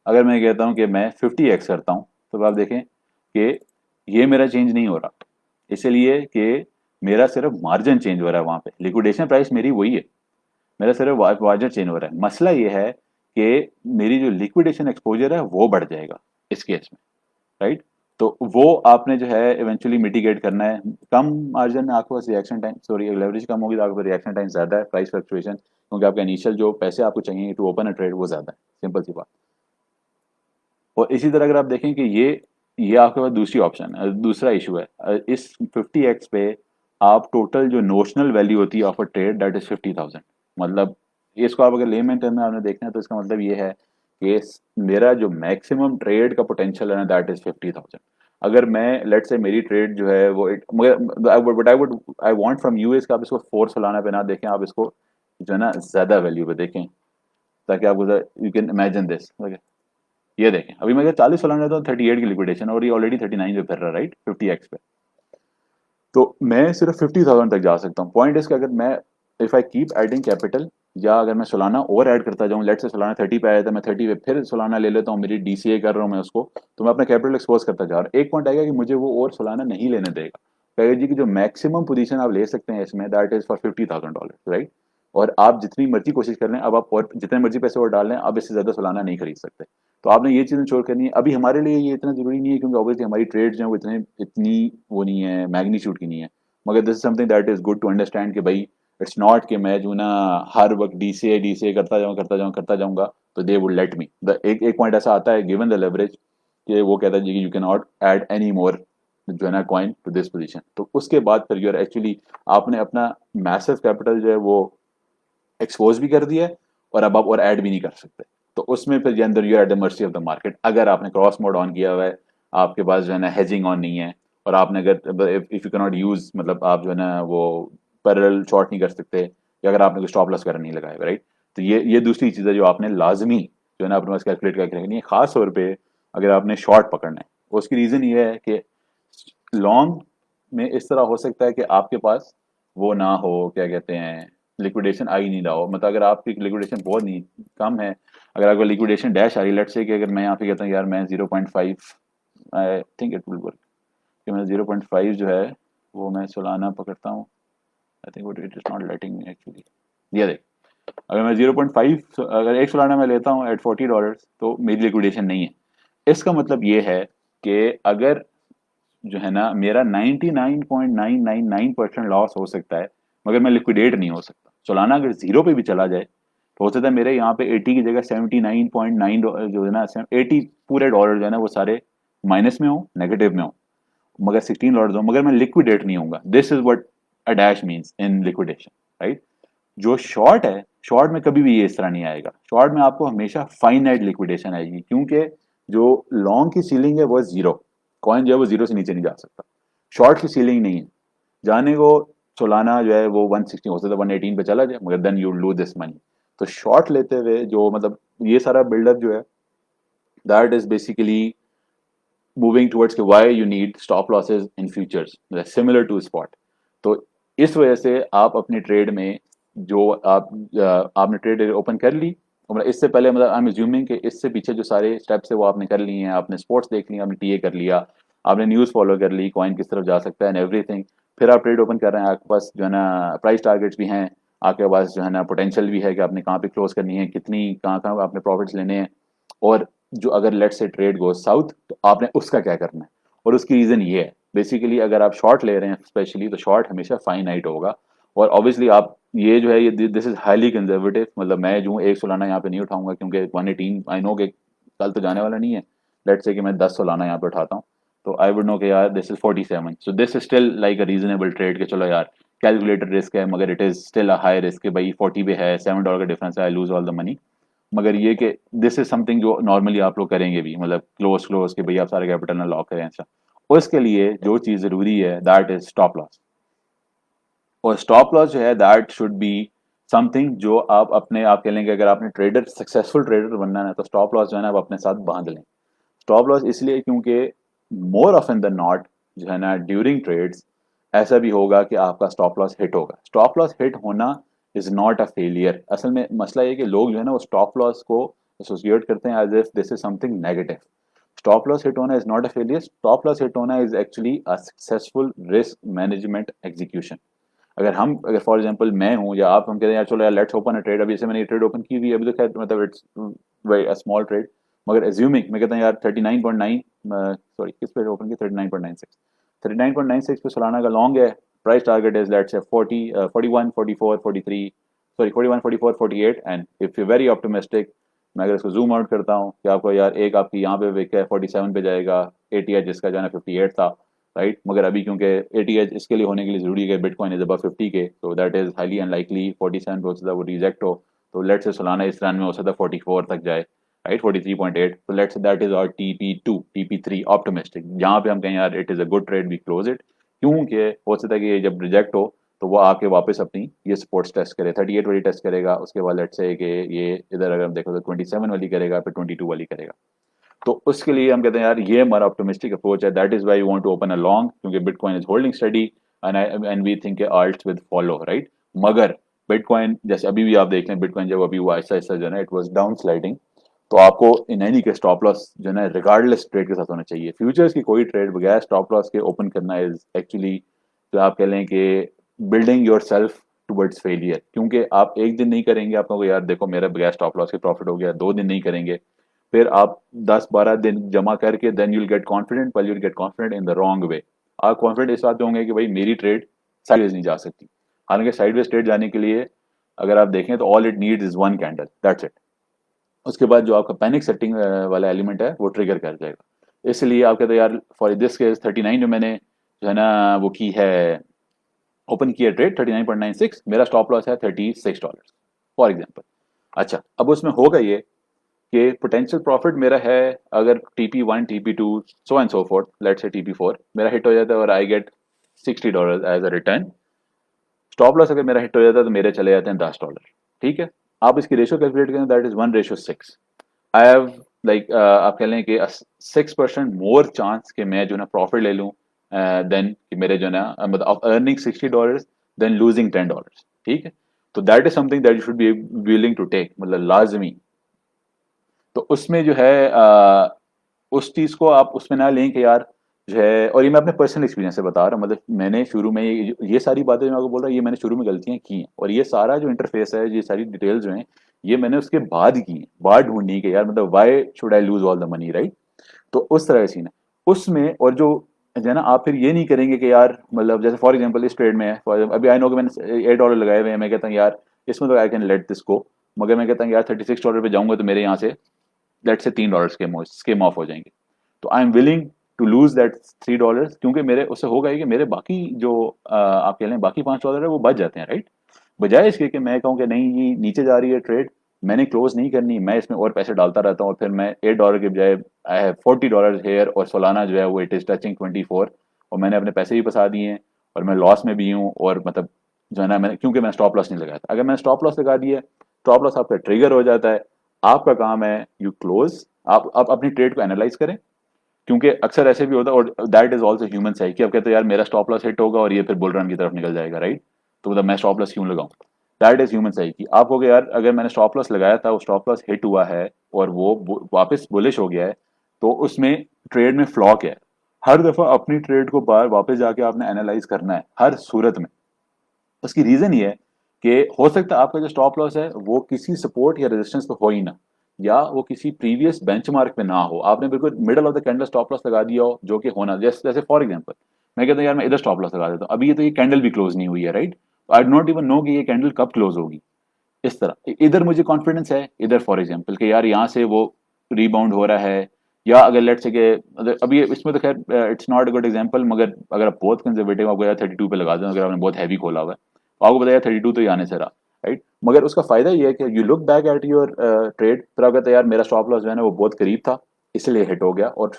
अगर मैं कहता हूँ कि मैं 50x करता हूँ तो आप देखें कि ये मेरा चेंज नहीं हो रहा, इसलिए कि मेरा सिर्फ मार्जिन चेंज हो रहा है, वहां पे लिक्विडेशन प्राइस मेरी वही है, मेरा सिर्फ मार्जिन चेंज हो रहा है। मसला ये है कि मेरी जो लिक्विडेशन एक्सपोजर है वो बढ़ जाएगा इस केस में, राइट। तो वो आपने जो है इवेंचुअली मिटिगेट करना है। कम मार्जिन में आपके पास रिएक्शन टाइम, सॉरी लेवरेज कम होगी तो आपके पास रिएक्शन टाइम ज्यादा है, प्राइस फ्लक्चुएशन, क्योंकि आपका इनिशियल जो पैसे आपको चाहिए टू ओपन अ ट्रेड वो ज्यादा है, सिंपल सी बात। और इसी तरह अगर आप देखें कि ये आपके पास दूसरी ऑप्शन है, दूसरा इशू है इस 50x पे आप टोटल जो नोशनल वैल्यू होती है of a trade that is 50,000। मतलब इसको आप अगर लेमैन टर्म में आपने देखना है तो इसका मतलब ये है कि मेरा जो मैक्सिमम ट्रेड का पोटेंशियल है ना दैट इज 50,000। अगर मैं लेट से मेरी ट्रेड जो है वो मगर I want from you is कि आप इसको 4 सालाना पे ना देखें, आप इसको जो है ना ज्यादा वैल्यू पे देखें, ताकि आपको यू कैन इमेजिन दिस। ये देखें अभी मैं 40 फलाना रहता हूँ 38 की लिक्विडेशन और ये ऑलरेडी 39 पे फिर रहा है, राइट, 50x पे। तो मैं सिर्फ 50,000 तक जा सकता हूँ। पॉइंट इसका अगर मैं if I keep adding capital, या अगर मैं सालाना और ऐड करता जाऊँ, लेट से सालाना 30 पे आया था मैं 30 पे फिर सालाना ले लेता हूँ, मेरी डीसीए कर रहा हूँ मैं उसको, तो मैं अपना कैपिटल एक्सपोज करता जा रहा हूँ। एक पॉइंट आएगा कि मुझे वो और सालाना नहीं लेने देगा, कहेगा जी कि जो मैक्सिमम पोजीशन आप ले सकते हैं इसमें दैट इज फॉर $50,000, राइट। और आप जितनी मर्जी कोशिश कर लें, अब आप और जितने मर्जी पैसे और डाल लें, अब इससे ज्यादा सालाना नहीं खरीद सकते। तो आपने ये चीज़ इंश्योर करनी है। अभी हमारे लिए ये इतना जरूरी नहीं है क्योंकि ऑब्वियसली हमारी ट्रेड जो है वो इतनी वो नहीं है, मैग्नीट्यूड की नहीं है। मगर this is something that is good to understand कि भाई इट्स नॉट कि मैं जो ना हर वक्त डीसीए करता जाऊंगा तो they would let me. The एक पॉइंट ऐसा आता है गिवन द लेवरेज कि वो कहता है जी कि you can not add any more जो है ना कॉइन टू दिस पोजीशन, तो उसके बाद फिर यूर एक्चुअली आपने अपना मैसिव कैपिटल जो है वो एक्सपोज भी कर दिया है, और अब आप और ऐड भी नहीं कर सकते। तो उसमें फिर अंदर you at the mercy of the market. अगर आपने क्रॉस मोड ऑन किया हुआ है, आपके पास जो है ना हेजिंग ऑन नहीं है, और आपने अगर if you can not use मतलब आप जो है ना वो पैरेलल शॉर्ट नहीं कर सकते, या अगर आपने कोई स्टॉप लॉस वगैरह नहीं लगाया, राइट। तो ये दूसरी चीज़ है जो आपने लाजमी जो है ना अपने पास कैलकुलेट करके रखनी है, खास तौर पे अगर आपने शॉर्ट पकड़ना है। उसकी रीजन ये है कि लॉन्ग में इस तरह हो सकता है कि आपके पास वो ना हो, क्या कहते हैं, लिक्विडेशन आ ही नहीं रहा हो। मतलब अगर आपकी लिक्विडेशन बहुत नहीं कम है, अगर आपको लिक्विडेशन डैश आ रही है, लेट्स से कि अगर मैं यहाँ पे कहता हूँ यार मैं 0.5, I think it will work, कि मैं 0.5 जो है वो मैं सालाना पकड़ता हूँ। I think it is not letting me actually. ये देख, अगर मैं 0.5 अगर एक सालाना मैं लेता हूँ एट $40 तो मेरी लिक्विडेशन नहीं है। इसका मतलब ये है कि अगर जो है ना मेरा 99.999% लॉस हो सकता है, मगर मैं लिक्विडेट नहीं हो सकता। सोलाना अगर जीरो पे भी चला जाए तो हो सकता है मेरे यहाँ पे 80 की जगह 79.9 जो है ना 80 पूरे डॉलर जो है ना वो सारे माइनस में हो, नेगेटिव में हो, मगर $16 हो, मगर मैं लिक्विडेट नहीं होऊंगा। This is what a dash means in liquidation, right. जो शॉर्ट है, शॉर्ट में कभी भी ये इस तरह नहीं आएगा। शॉर्ट में आपको हमेशा फाइनाइट लिक्विडेशन आएगी, क्योंकि जो लॉन्ग की सीलिंग है वो जीरो, कॉइन जो है वो जीरो से नीचे नहीं जा सकता। शॉर्ट की सीलिंग नहीं है, जाने को सोलाना जो है वो 160 हो सकता है 118 पे चला जाए, मगर then you lose this money. तो शॉर्ट लेते हुए जो मतलब ये सारा बिल्डअप जो है that is basically moving towards why you need stop losses in futures similar to spot. तो इस वजह से आप अपनी ट्रेड में जो आपने ट्रेड ओपन कर ली, मतलब इससे पहले मतलब आई एम अज्यूमिंग कि इससे पीछे जो सारे स्टेप्स है वो आपने कर लिए हैं, आपने स्पोर्ट्स देख लिया, आपने टीए कर लिया, आपने न्यूज़ फॉलो कर ली, कॉइन किस तरफ जा सकता है एंड एवरीथिंग। फिर आप ट्रेड ओपन कर रहे हैं, आपके पास जो है ना प्राइस टारगेट्स भी हैं, आपके पास जो है ना पोटेंशियल भी है कि आपने कहाँ पे क्लोज करनी है, कितनी कहाँ कहाँ आपने प्रॉफिट्स लेने हैं। और जो अगर लेट से ट्रेड गो साउथ तो आपने उसका क्या करना है। और उसकी रीजन ये है बेसिकली, अगर आप शॉर्ट ले रहे हैं स्पेशली, तो शॉर्ट हमेशा फाइनाइट होगा। और ऑब्वियसली आप ये जो है ये दिस इज हाईली कंजर्वेटिव, मतलब मैं जो हूँ एक सोलाना यहाँ पे नहीं उठाऊंगा, क्योंकि 118 आई नो कि कल तो जाने वाला नहीं है। लेट से कि मैं 10 सोलाना यहाँ पे उठाता हूँ, तो आई वुड नो कि यार this is 47, so this is still like a reasonable trade कि चलो यार कैलकुलेटेड रिस्क है, मगर it is still a high risk, भाई 40 पे है, $7 का डिफरेंस है, I lose all the money. मगर ये कि दिस इज समथिंग जो नॉर्मली आप लोग करेंगे भी, मतलब क्लोज कि भैया आप सारे कैपिटल ना लॉक करें ऐसा। उसके लिए जो चीज जरूरी है दैट इज स्टॉप लॉस। और स्टॉप लॉस जो है दैट शुड बी समथिंग जो आप अपने, आप कह लेंगे अगर आपने ट्रेडर सक्सेसफुल ट्रेडर बनना है तो स्टॉप लॉस जो है ना आप अपने साथ बांध लें। स्टॉप लॉस इसलिए क्योंकि मोर ऑफन देन नॉट जो है ना ड्यूरिंग ट्रेड्स ऐसा भी होगा कि आपका स्टॉप लॉस हिट होगा। स्टॉप लॉस हिट होना इज नॉट अ फेलियर। असल में मसला ये कि लोग जो है ना वो स्टॉप लॉस को एसोसिएट करते हैं as if this is something negative. Stop loss hit होना is not a failure, stop loss hit होना is actually a successful risk management execution. अगर हम, अगर फॉर एग्जांपल मैं हूं या आप, हम कहते हैं यार चलो यार लेट्स ओपन अ ट्रेड, अभी जैसे मैंने ये ट्रेड ओपन की हुई है, अभी तो खैर मतलब it's very a small trade, मगर एज्यूमिंग मैं कहता हूं यार 39.9, सॉरी किस पे ओपन की, 39.96, 39.96 पे सोलाना का लॉन्ग है। Price target is let's say 40, 41, 44, 43, sorry 41, 44, 48, and if you very optimistic, मैं अगर इसको जूम आउट करता हूँ कि आपको यार एक आपकी यहाँ पे विक है 47 पे जाएगा, एटीएच जिसका जाना 58 था, राइट। मगर अभी क्योंकि एटीएच इसके लिए होने के लिए जरूरी है बिटकॉइन इज अबव 50 के, तो दैट इज हाईली अनलाइकली 47 पे हो सकता है वो रिजेक्ट हो। तो लेट से सोलाना इस रन में हो सकता है 44 तक जाए, राइट, 43.8, तो let's that is our TP2 TP3 optimistic, जहां पे हम कहें यार it is a good trade, we close it. क्योंकि हो सकता है कि ये जब रिजेक्ट हो तो वो आके वापस अपनी ये सपोर्ट्स टेस्ट करे, 38 वाली टेस्ट करेगा, उसके बाद लेट्स से कि ये इधर अगर हम देखो तो 27 वाली करेगा, फिर 22 वाली करेगा। तो उसके लिए हम कहते हैं यार ये हमारा ऑप्टिमिस्टिक अप्रोच है, that is why we want to open a long, क्योंकि bitcoin is holding steady and we think alts with follow, right. मगर बिटकॉइन जैसे अभी भी आप देख लें, बिटकॉइन जब अभी हुआ ऐसा ऐसा जो है ना इट वाज डाउन स्लाइडिंग, तो आपको इन एनी के स्टॉप लॉस जो है ना रिगार्डलेस ट्रेड के साथ होना चाहिए। फ्यूचर्स की कोई ट्रेड बगैर स्टॉप लॉस के ओपन करना इज एक्चुअली, तो आप कह लें कि building your self towards failure, क्योंकि आप एक दिन नहीं करेंगे, आप कहोगे यार देखो मेरा बगैर स्टॉप लॉस के प्रॉफिट हो गया, 2 दिन नहीं करेंगे, फिर आप 10-12 दिन जमा करके देन यूल गेट कॉन्फिडेंट, पर you'll get confident in the wrong way. आप कॉन्फिडेंट इस बात पे होंगे कि भाई मेरी ट्रेड साइडवेज नहीं जा सकती। हालांकि साइडवेज ट्रेड जाने के लिए अगर आप देखें तो all it needs is one candle, that's it. उसके बाद जो आपका पैनिक सेटिंग वाला एलिमेंट है वो ट्रिगर कर जाएगा। इसलिए आप कहते हैं यार फॉर दिस केस 39 जो मैंने जो है ना वो की है, ओपन किया ट्रेड 39.96, मेरा स्टॉप लॉस है $36 फॉर एग्जाम्पल। अच्छा, अब उसमें होगा ये कि पोटेंशियल प्रॉफिट मेरा है, अगर TP1 TP2 so and so forth, let's say TP4 मेरा हिट हो जाता है और I get $60 as a return. Stop loss अगर मेरा हिट हो जाता है तो मेरे चले जाते हैं $10, ठीक है। आप इसकी रेशियो कैलकुलेट करें, that is 1:6। I have like आप कह लें कि 6% मोर चांस कि मैं जो है ना प्रॉफिट ले लूँ देन कि मेरे जो है ना मतलब अर्निंग $60 देन लूजिंग $10, ठीक है। तो that is something that you should be willing to take, मतलब लाजमी। तो उसमें जो है उस चीज को आप उसमें ना लें कि यार जो है, और ये मैं अपने पर्सनल एक्सपीरियंस से बता रहा हूँ, मतलब मैंने शुरू में ये सारी बातें मैं आपको बोल रहा हूँ, ये मैंने शुरू में गलतियां की हैं, और ये सारा जो इंटरफेस है, ये सारी डिटेल्स जो हैं, ये मैंने उसके बाद की हैं, बाद ढूंढनी कि यार मतलब why should I lose all the money, right. तो उस तरह का सीन है उसमें। और जो है ना आप फिर ये नहीं करेंगे कि यार मतलब जैसे फॉर एग्जांपल इस ट्रेड में है, अभी आई नो कि मैंने $8 लगाए हुए हैं, मैं कहता हूँ यार इसमें तो I can let this go, मगर मैं कहता हूँ यार $36 पे जाऊंगा तो मेरे यहाँ से लेट से $3 स्केम ऑफ हो जाएंगे। तो I am willing to lose that $3, क्योंकि मेरे उससे होगा ही कि मेरे बाकी जो आप कह लें बाकी $5 है वो बच जाते हैं, राइट। बजाय इसके कि मैं कहूँ कि नहीं ये नीचे जा रही है ट्रेड, मैंने क्लोज नहीं करनी, मैं इसमें और पैसे डालता रहता हूँ, और फिर मैं $8 के बजाय आई हैव $40 हेयर, और सोलाना जो है वो इट इज टचिंग 24, और मैंने अपने पैसे भी फंसा दिए हैं, और मैं लॉस में भी हूँ, और मतलब जो है ना मैंने, क्योंकि मैंने स्टॉप लॉस नहीं लगाया था। अगर मैंने स्टॉप लॉस लगा दिया, स्टॉप लॉस आपका ट्रिगर हो जाता है, आपका काम है यू क्लोज, आप अपनी ट्रेड को एनालाइज करें, क्योंकि अक्सर ऐसे भी होता है, और that is also human psyche, अब कहते हैं यार मेरा स्टॉप लॉस हिट होगा और ये फिर बुल रन की तरफ निकल जाएगा, राइट। तो मतलब मैं स्टॉप लॉस क्यों लगाऊं, दैट इज ह्यूमन साइकी। आप हो गया यार अगर मैंने स्टॉप लॉस लगाया था, वो स्टॉप लॉस हिट हुआ है और वो वापस बुलिश हो गया है, तो उसमें ट्रेड में फ्लॉ क्या है। हर दफा अपनी ट्रेड को बाहर वापस जाके आपने एनालाइज करना है हर सूरत में। उसकी रीजन ये है कि हो सकता है आपका जो स्टॉप लॉस है वो किसी सपोर्ट या रेजिस्टेंस पे हो ही ना, या वो किसी प्रीवियस बेंचमार्क पे ना हो, आपने बिल्कुल middle of the candle stop loss लगा दिया हो, जो कि होना जैसे जैसे फॉर एग्जांपल मैं कहता हूँ यार मैं इधर स्टॉप लॉस लगा देता हूँ, अभी ये तो ये कैंडल भी क्लोज नहीं हुई है, right? I do not even know कि ये कैंडल कब क्लोज होगी। इस तरह इधर मुझे कॉन्फिडेंस है, इधर फॉर एग्जांपल कि यार यहाँ से वो रीबाउंड हो रहा है, या अगर लेट्स से कि अभी इसमें तो खैर it's not a good example, मगर अगर आप बहुत कंजर्वेटिव, आपको यार 32 पे लगा दें, अगर आपने बहुत हैवी खोला हुआ है तो आपको पता है 32 तो ही आने से रहा, राइट? मगर उसका फायदा ये है कि you look back at your trade, फिर आप कहते हैं यार मेरा स्टॉप लॉस जो है ना वो बहुत करीब था, इसलिए हिट हो गया। और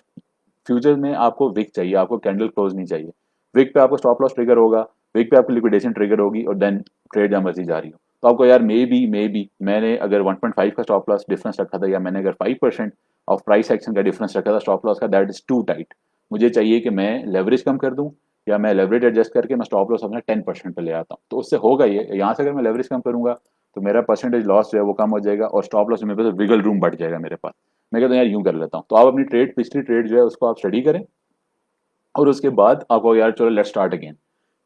फ्यूचर में आपको विक चाहिए, आपको कैंडल क्लोज नहीं चाहिए। विक पे आपको स्टॉप लॉस ट्रिगर होगा, विक पे आपको लिक्विडेशन ट्रिगर होगी, और देन ट्रेड जहां मर्जी जा रही हो। तो आपको यार मे बी मैंने अगर 1.5 का स्टॉप लॉस डिफरेंस रखा था, या मैंने अगर 5% ऑफ प्राइस एक्शन का डिफरेंस रखा था स्टॉप लॉस का, दैट इज टू टाइट। मुझे चाहिए कि मैं लेवरेज कम कर दूं, या मैं लेवरेज एडजस्ट करके मैं स्टॉप लॉस अपना 10% पे ले आता हूँ। तो उससे होगा ये, यहाँ से अगर मैं लेवरेज कम करूंगा तो मेरा परसेंटेज लॉस जो है वो कम हो जाएगा, और स्टॉप लॉस में मेरे पास विगल रूम बढ़ जाएगा मेरे पास। मैं कहता हूँ यार यूं कर लेता हूँ। तो आप अपनी ट्रेड, पिछली ट्रेड जो है उसको आप स्टडी करें, और उसके बाद आपको यार चलो let's start again.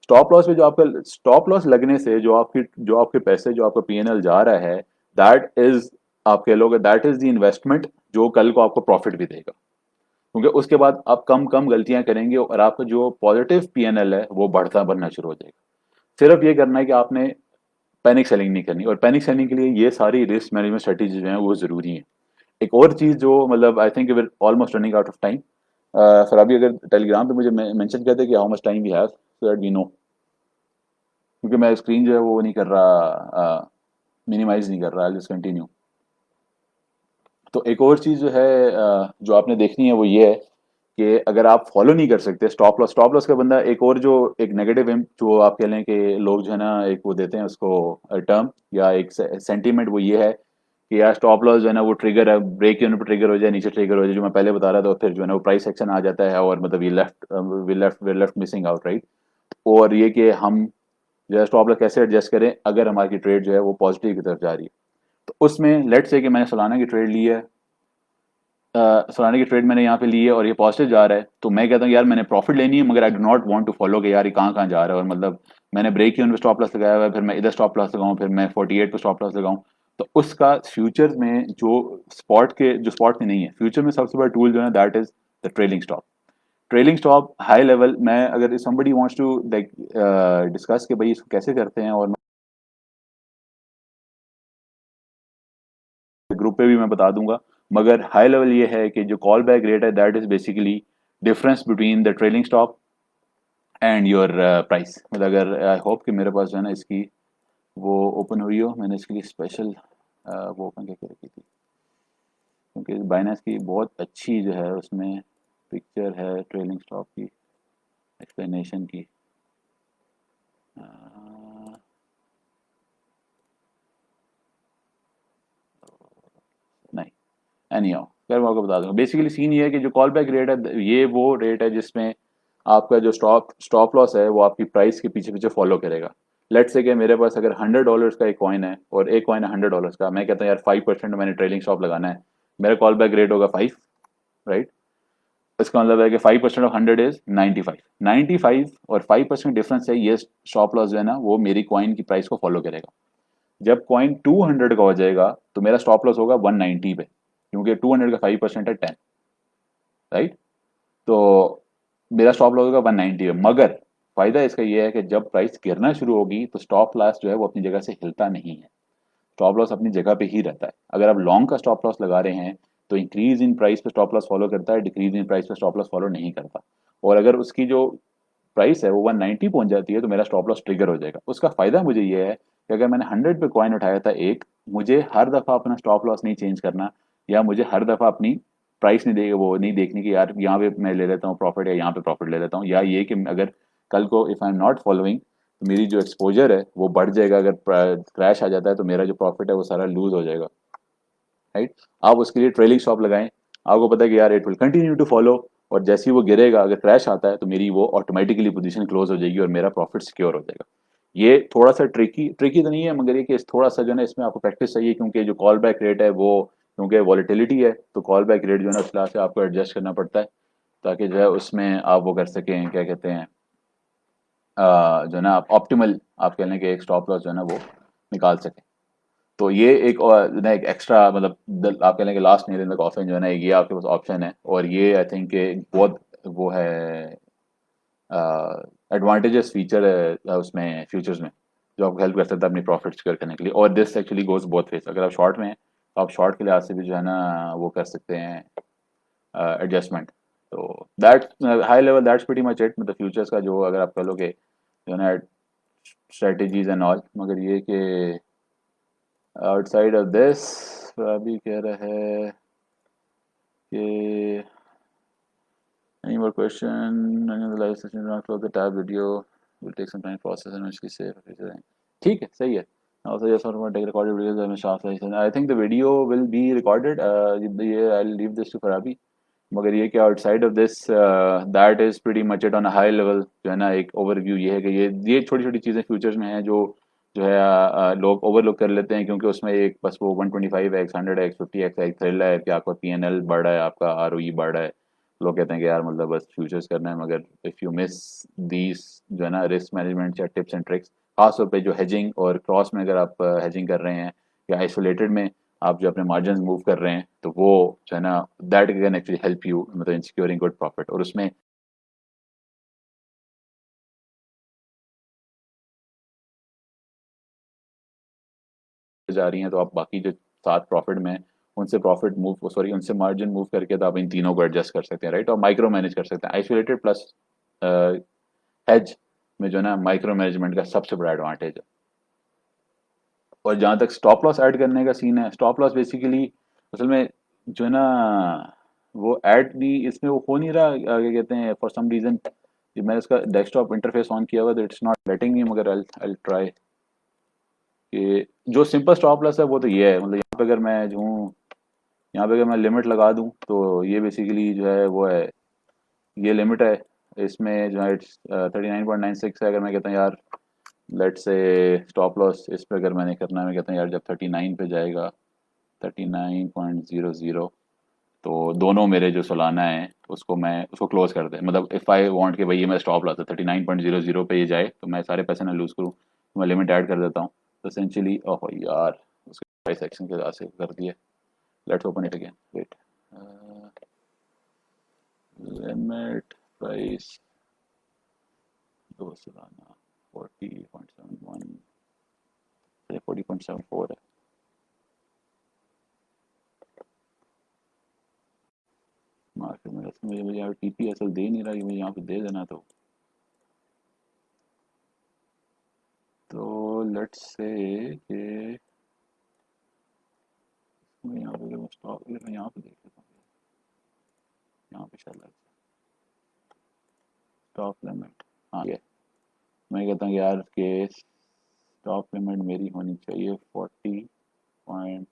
Stop loss में जो आपका स्टॉप लॉस लगने से जो आपके पैसे, जो आपका पीएनएल जा रहा है, दैट इज, आप कह लोगे दैट इज द इन्वेस्टमेंट जो कल को आपको प्रॉफिट भी देगा। क्योंकि उसके बाद आप कम कम गलतियां करेंगे, और आपका जो पॉजिटिव पीएनएल है वो बढ़ता बनना शुरू हो जाएगा। सिर्फ ये करना है कि आपने पैनिक सेलिंग नहीं करनी, और पैनिक सेलिंग के लिए ये सारी रिस्क मैनेजमेंट स्ट्रेटेजी जो है वो जरूरी है। एक और चीज जो मतलब I think we almost running out of time, फिर अभी अगर टेलीग्राम पे मुझे मेंशन कर दे कि how much time we have, so that we know. क्योंकि मैं स्क्रीन जो है वो नहीं कर रहा, मिनिमाइज नहीं कर रहा, जस्ट कंटिन्यू। तो एक और चीज जो है जो आपने देखनी है वो ये है कि अगर आप फॉलो नहीं कर सकते स्टॉप लॉस का बंदा, एक और जो एक नेगेटिव जो आप कह लें कि लोग जो है ना एक वो देते हैं उसको टर्म या एक सेंटीमेंट, वो ये है कि यार स्टॉप लॉस जो है ना वो ट्रिगर है, ब्रेक यूनिट पर ट्रिगर हो जाए, नीचे ट्रिगर हो जाए, जो मैं पहले बता रहा था, फिर जो है ना वो प्राइस एक्शन आ जाता है, और मतलब we left missing out, right? और ये कि हम जो है स्टॉप लॉस कैसे एडजस्ट करें अगर हमारी ट्रेड जो है वो पॉजिटिव की तरफ जा रही है। तो उसमें लेट से कि मैंने सोलाना की ट्रेड ली है, सोलाना की ट्रेड मैंने यहाँ पे ली है और ये पॉजिटिव जा रहा है, तो मैं कहता हूँ यार मैंने प्रॉफिट लेनी है, मगर I do not want to follow कि यार ये कहाँ कहाँ जा रहा है, और मतलब मैंने ब्रेक इवन पे स्टॉप लॉस लगाया हुआ है, फिर मैं इधर स्टॉप लॉस लगाऊं, फिर मैं 48 पे स्टॉप लॉस लगाऊं। तो उसका फ्यूचर में जो स्पॉट की नहीं है, फ्यूचर में सबसे बड़ा टूल जो है that is the trailing stop. Trailing stop high level, मैं अगर somebody wants to like discuss कि भाई इसको कैसे करते हैं, और ग्रुप पे भी मैं बता दूंगा। मगर हाई लेवल ये है कि जो कॉल बैक रेट है that is basically difference between the trailing stop and your price. मतलब अगर आई होप कि मेरे पास जो है ना इसकी वो ओपन हुई हो, मैंने इसके लिए स्पेशल वो ओपन करके रखी थी, क्योंकि बाइनेंस की बहुत अच्छी जो है उसमें पिक्चर है ट्रेलिंग स्टॉप की, एक्सप्लेनेशन की। अ, नहीं, एनी हाउ खैर मैं आपको बता दूंगा। बेसिकली सीन ये है कि जो कॉल बैक रेट है ये वो रेट है जिसमें आपका जो स्टॉप लॉस है वो आपकी प्राइस के पीछे पीछे फॉलो करेगा। लेट्स से कि मेरे पास अगर $100 का एक कॉइन है, और एक कॉइन है $100 का, मैं कहता हूँ यार 5% मैंने ट्रेलिंग स्टॉप लगाना है, मेरा कॉल बैक रेट होगा 5, राइट? इसका मतलब है कि 5% ऑफ 100 इज 95। 95 और 5% डिफरेंस है, ये स्टॉप लॉस जो है ना वो मेरी कॉइन की प्राइस को फॉलो करेगा। जब कॉइन 200 का हो जाएगा तो मेरा स्टॉप लॉस होगा 190 पे, क्योंकि 200 का 5% है 10, राइट? तो मेरा स्टॉप लॉस होगा 190 पे। मगर फायदा इसका ये है कि जब प्राइस गिरना शुरू होगी तो स्टॉप लॉस जो है वो अपनी जगह से हिलता नहीं है, स्टॉप लॉस अपनी जगह पे ही रहता है। अगर आप लॉन्ग का स्टॉप लॉस लगा रहे हैं तो इंक्रीज इन प्राइस पे स्टॉप लॉस फॉलो करता है, डिक्रीज इन प्राइस पे स्टॉप लॉस फॉलो नहीं करता। और अगर उसकी जो प्राइस है वो 190 पहुंच जाती है तो मेरा स्टॉप लॉस ट्रिगर हो जाएगा। उसका फायदा मुझे ये है कि अगर मैंने 100 पे कॉइन उठाया था एक, मुझे हर दफा अपना स्टॉप लॉस नहीं चेंज करना, या मुझे हर दफा अपनी प्राइस नहीं दे वो नहीं देखनी कि यार यहाँ पे मैं ले लेता हूँ प्रॉफिट, या यहाँ पे प्रॉफिट ले लेता हूँ, या ये कि अगर कल को if I am not following तो मेरी जो एक्सपोजर है वो बढ़ जाएगा, अगर क्रैश आ जाता है तो मेरा जो प्रॉफिट है वो सारा लूज हो जाएगा, राइट? आप उसके लिए ट्रेलिंग स्टॉप लगाएं, आपको पता है कि यार it will continue to follow, और जैसे ही वो गिरेगा अगर क्रैश आता है तो मेरी वो ऑटोमेटिकली पोजीशन क्लोज हो जाएगी और मेरा प्रॉफिट सिक्योर हो जाएगा। ये थोड़ा सा ट्रिकी ट्रिकी तो नहीं है, मगर ये कि थोड़ा सा जो है ना इसमें आपको प्रैक्टिस चाहिए, क्योंकि जो कॉल बैक रेट है वो, क्योंकि वॉलेटिलिटी है तो कॉल बैक रेट जो है ना उस लिहाज से आपको एडजस्ट करना पड़ता है, ताकि जो है उसमें आप वो कर सकें, क्या कहते हैं, जो है ना आप ऑप्टिमल आप कह लें कि एक स्टॉप लॉस जो है ना वो निकाल सकें। तो ये एक और ना एक एक्स्ट्रा मतलब आप कह लें कि last nail in the coffin जो है ना ये आपके पास ऑप्शन है, और ये आई थिंक बहुत वो है एडवांटेजेस फीचर है उसमें फ्यूचर्स में, जो आपको हेल्प कर सकता है अपनी प्रॉफिट सिक्योर करने के लिए। और this actually goes both ways, अगर आप शॉर्ट में हैं तो आप शॉर्ट के लिहाज से भी जो है ना वो कर सकते हैं एडजस्टमेंट। तो that high level that's pretty much it, मतलब फ्यूचर्स का जो अगर आप कह लो कि जो है ना स्ट्रेटजीज एंड ऑल। मगर ये कि आउटसाइड ऑफ दिस अभी कह रहा है कि any more question? Any of the live session not close the tab video will take some time to process and which is safe. ठीक है, सही है। Also, yes, I want to take recorded videos. I'm sure. I think the video will be recorded. I'll leave this to Farabi. मगर ये कि outside of this that is pretty much it on a high level, जो है ना एक overview ये है कि ये छोटी छोटी चीज़ें फ्यूचर्स में हैं जो जो है लोग ओवरलुक कर लेते हैं, क्योंकि उसमें एक बस वो 125x 100x 50x एक थ्रिल है कि आपका पीएनएल बढ़ रहा है, आपका आरओई बढ़ रहा है। लोग कहते हैं कि यार मतलब बस फ्यूचर्स करना है, मगर इफ़ यू मिस दीज जो है ना रिस्क मैनेजमेंट या टिप्स एंड ट्रिक्स, खासतौर पे जो हेजिंग और क्रॉस में अगर आप हेजिंग कर रहे हैं या आइसोलेटेड में आप जो अपने मार्जिन मूव कर रहे हैं, तो वो जो है ना that can actually help you मतलब इन सिक्योरिंग गुड प्रॉफिट। और उसमें जा रही हैं तो आप बाकी जो सात प्रॉफिट में उनसे प्रॉफिट मूव सॉरी उनसे मार्जिन मूव करके तो आप इन तीनों को एडजस्ट कर सकते हैं, राइट। और माइक्रो मैनेज कर सकते हैं। आइसोलेटेड प्लस हेज में जो है ना माइक्रो मैनेजमेंट का सबसे बड़ा एडवांटेज है। और जहाँ तक स्टॉप लॉस ऐड करने का सीन है, स्टॉप लॉस बेसिकली असल में जो है ना वो ऐड भी इसमें वो हो नहीं रहा, क्या कहते हैं, फॉर सम रीज़न मैंने उसका डेस्कटॉप इंटरफेस ऑन किया हुआ तो इट्स नॉट लेटिंग मी, मगर आई ट्राई कि जो सिंपल स्टॉप लॉस है वो तो ये है, मतलब यहाँ पे अगर मैं जो हूँ यहाँ पे अगर मैं लिमिट लगा दूँ तो ये बेसिकली जो है वो है, ये लिमिट है। इसमें जो है इट्स 39.96 है। अगर मैं कहता हूँ यार लेट से स्टॉप लॉस इस पे अगर मैंने करना है, मैं कहता हूँ यार जब 39 पे जाएगा 39.00, तो दोनों मेरे जो सोलाना है उसको मैं उसको क्लोज कर दे, मतलब इफ़ आई वांट कि भाई ये मैं स्टॉप लॉस है 39.00 पे ये जाए तो मैं सारे पैसे ना लूज़ करूँ, तो मैं लिमिट ऐड कर देता हूँ। तो एसेंशियली ओह यार उसके प्राइस एक्शन के हिसाब से कर दिया। Let's open it again, wait, limit price दो सालाना 40.71 40.74 है। मार्केट में मुझे यहाँ टीपीएसएल दे नहीं रहा, ये मुझे यहाँ पे दे देना। तो लेट्स से कि मैं यहाँ पे अगर मैं स्टॉक मैं यहाँ पे देख लेता हूँ, यहाँ पे शायद स्टॉप लिमिट, हाँ ये मैं कहता हूँ यार कि स्टॉप लिमिट मेरी होनी चाहिए 40 पॉइंट,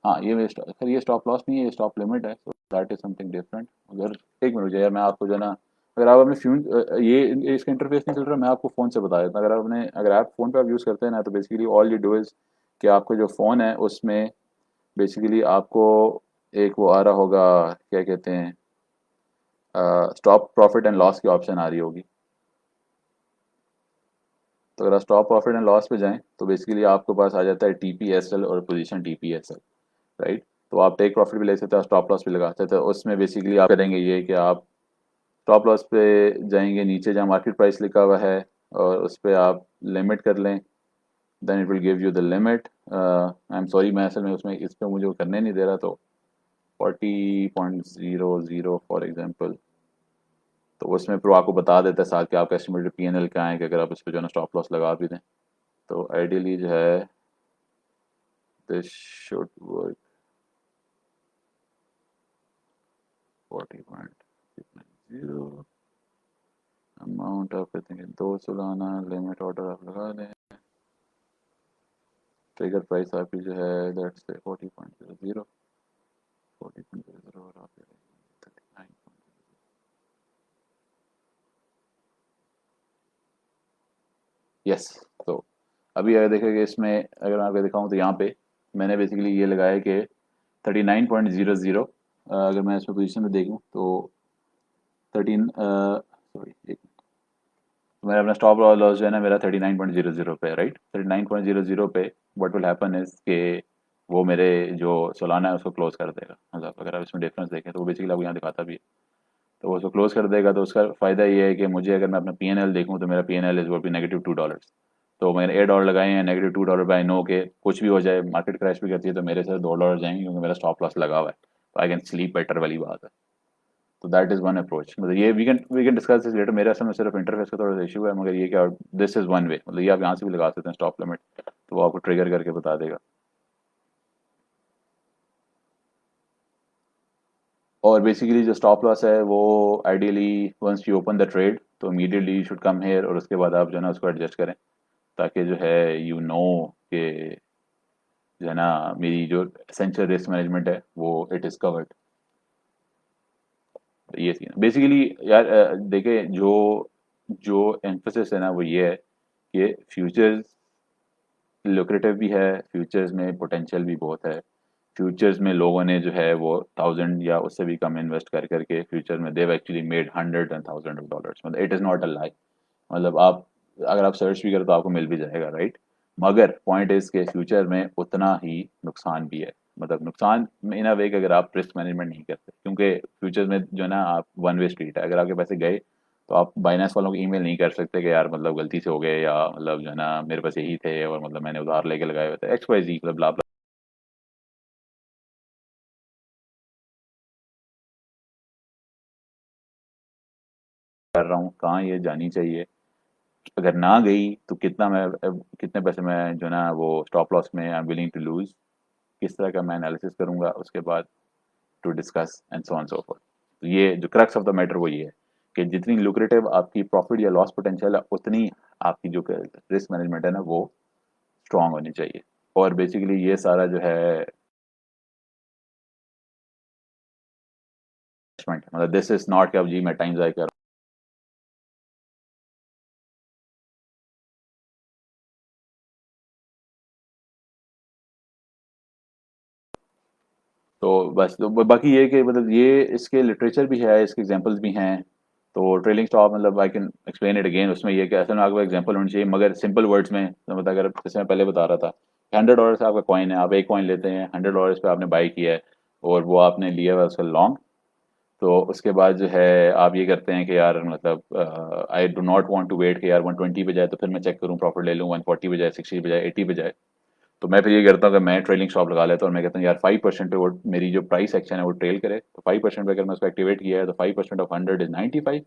हाँ ये मेरे सर ये स्टॉप लॉस नहीं है, ये स्टॉप लिमिट है, तो दैट इज समथिंग डिफरेंट। अगर एक मिनट यार मैं आपको जो है ना, अगर आप अपने फ्यून ये इसका इंटरफेस नहीं चल रहा, मैं आपको फ़ोन से बता देता हूँ। अगर आप फ़ोन पे आप यूज़ करते हैं ना, तो basically all you do is कि आपको जो फ़ोन है उसमें बेसिकली आपको एक वो आ रहा होगा, क्या कहते हैं, स्टॉप प्रॉफिट एंड लॉस की ऑप्शन आ रही होगी। तो अगर आप स्टॉप प्रॉफिट एंड लॉस पे जाएं तो बेसिकली आपके पास आ जाता है टीपीएसएल और पोजीशन टीपीएसएल, राइट। तो आप टेक प्रॉफिट भी ले सकते हो, स्टॉप लॉस भी लगा सकते हो। उसमें बेसिकली आप करेंगे ये कि आप स्टॉप लॉस पे जाएंगे नीचे जहाँ मार्केट प्राइस लिखा हुआ है और उस पर आप लिमिट कर लें, then it will give you the limit. I am sorry मैं असल में उसमें इस पर मुझे वो करने नहीं दे रहा, तो 40.00 फॉर एग्जांपल, तो उसमें फिर वो आपको बता देता है साथ कि आपका एस्टिमेटेड पीएनएल क्या है, कि अगर आप इस पर जो है ना स्टॉप लॉस लगा भी दें तो आइडियली जो है दिस शुड वर्क। 40.00 अमाउंट आप कहते हैं दो सालाना लिमिट ऑर्डर आप लगा लें, ट्रिगर प्राइस आपकी जो है लेट्स से 40.00 40.00 और आप 39। यस, तो अभी अगर देखेंगे इसमें, अगर मैं आपको दिखाऊं तो यहाँ पे मैंने बेसिकली ये लगाया है कि 39.00, अगर मैं इसमें पोजीशन में देखूं तो 13 सॉरी तो मेरा अपना स्टॉप लॉस जो है ना मेरा 39.00 पे, राइट, 39.00 पे व्हाट विल हैपन इज के वो मेरे जो सोलाना है उसको क्लोज कर देगा। मतलब अगर आप इसमें डिफरेंस देखें तो वो बेसिकली आपको यहाँ दिखाता भी है। तो वो उसको क्लोज कर देगा, तो उसका फ़ायदा ये है कि मुझे अगर मैं अपना पी एन एल देखूँ तो मेरा पी एन एल इज़ वो भी -$2। तो मैंने $8 लगाए हैं, -$2 पे आई नो के कुछ भी हो जाए, मार्केट क्रैश भी करती है तो मेरे से $2 जाएंगे क्योंकि मेरा स्टॉप लॉस लगा हुआ है, तो आई कैन स्लीप बेटर वाली बात है। तो दैट इज़ वन अप्रोच। मतलब ये we can discuss this letter. मेरे असल में सिर्फ इंटरफेस का थोड़ा सा इशू है, मगर ये क्या, दिस इज़ वन वे। मतलब ये आप यहाँ से भी लगा सकते हैं स्टॉप लिमिट, तो वो आपको ट्रिगर करके बता देगा। और बेसिकली जो स्टॉप लॉस है वो ideally once you open the trade तो immediately you should come here, और उसके बाद आप जो है ना उसको एडजस्ट करें, ताकि जो है यू नो कि जो है ना मेरी जो एसेंशियल रिस्क मैनेजमेंट है वो इट इज़ कवर्ड। ये सीन बेसिकली यार। देखिए जो जो एम्फोसिस है ना वो ये है कि फ्यूचर्स लुक्रेटिव भी है, फ्यूचर्स में पोटेंशियल भी बहुत है। फ्यूचर्स में लोगों ने जो है वो 1000 या उससे भी कम इन्वेस्ट कर करके फ्यूचर में dev actually made hundred and thousand of dollars. मतलब it is not a lie. मतलब आप अगर आप सर्च भी करो तो आपको मिल भी जाएगा, राइट। मगर पॉइंट इज के फ्यूचर में उतना ही नुकसान भी है। मतलब नुकसान इन अ वे कि अगर आप रिस्क मैनेजमेंट नहीं करते, क्योंकि फ्यूचर में जो है ना आप वन वे स्ट्रीट है। अगर आपके पैसे गए तो आप बाइनेंस वालों को ईमेल नहीं कर सकते कि यार मतलब गलती से हो गए, या मतलब जो है ना मेरे पास यही थे और मतलब मैंने उधार लेके लगाए हुए थे एक्स वाई जी, मतलब ब्ला ब्ला कर रहा हूँ, कहाँ ये जानी चाहिए, अगर ना गई तो कितना मैं कितने पैसे मैं जो है ना वो स्टॉप लॉस में I am willing to lose, किस तरह का मैं एनालिसिस करूंगा उसके बाद to discuss and so on so forth. तो ये जो क्रक्स ऑफ द मैटर वो ये है कि जितनी लुक्रेटिव आपकी प्रॉफिट या लॉस पोटेंशियल है, उतनी आपकी जो रिस्क मैनेजमेंट है ना वो स्ट्रांग होनी चाहिए। और बेसिकली ये सारा जो है मतलब दिस इज नॉट कि अब जी मैं टाइम ज़ाय कर। तो बस तो बाकी ये कि मतलब ये इसके लिटरेचर भी है, इसके एग्जांपल्स भी हैं। तो ट्रेलिंग स्टॉप मतलब I can explain it again. उसमें ये कि असल में आपको एग्जांपल होनी चाहिए मगर सिंपल वर्ड्स में। तो मतलब अगर जैसे मैं पहले बता रहा था, $100 से आपका कॉइन है, आप एक कॉइन लेते हैं, $100 पे आपने बाई किया है और वो आपने लिया हुआ है उसका लॉन्ग। तो उसके बाद जो है आप ये करते हैं कि यार मतलब I do not want to wait कि यार 120 पे जाए तो फिर मैं चेक करूँ प्रॉफिट ले लूँ, 140 पे जाए, 60 पे जाए, 80 पे जाए। तो मैं फिर ये करता हूँ कि मैं ट्रेलिंग स्टॉप लगा लेता हूँ और मैं कहता हूँ यार 5% पे वो मेरी जो प्राइस एक्शन है वो ट्रेल करे। तो 5% पे अगर मैं उसको एक्टिवेट किया है तो 5% ऑफ 100 इज 95।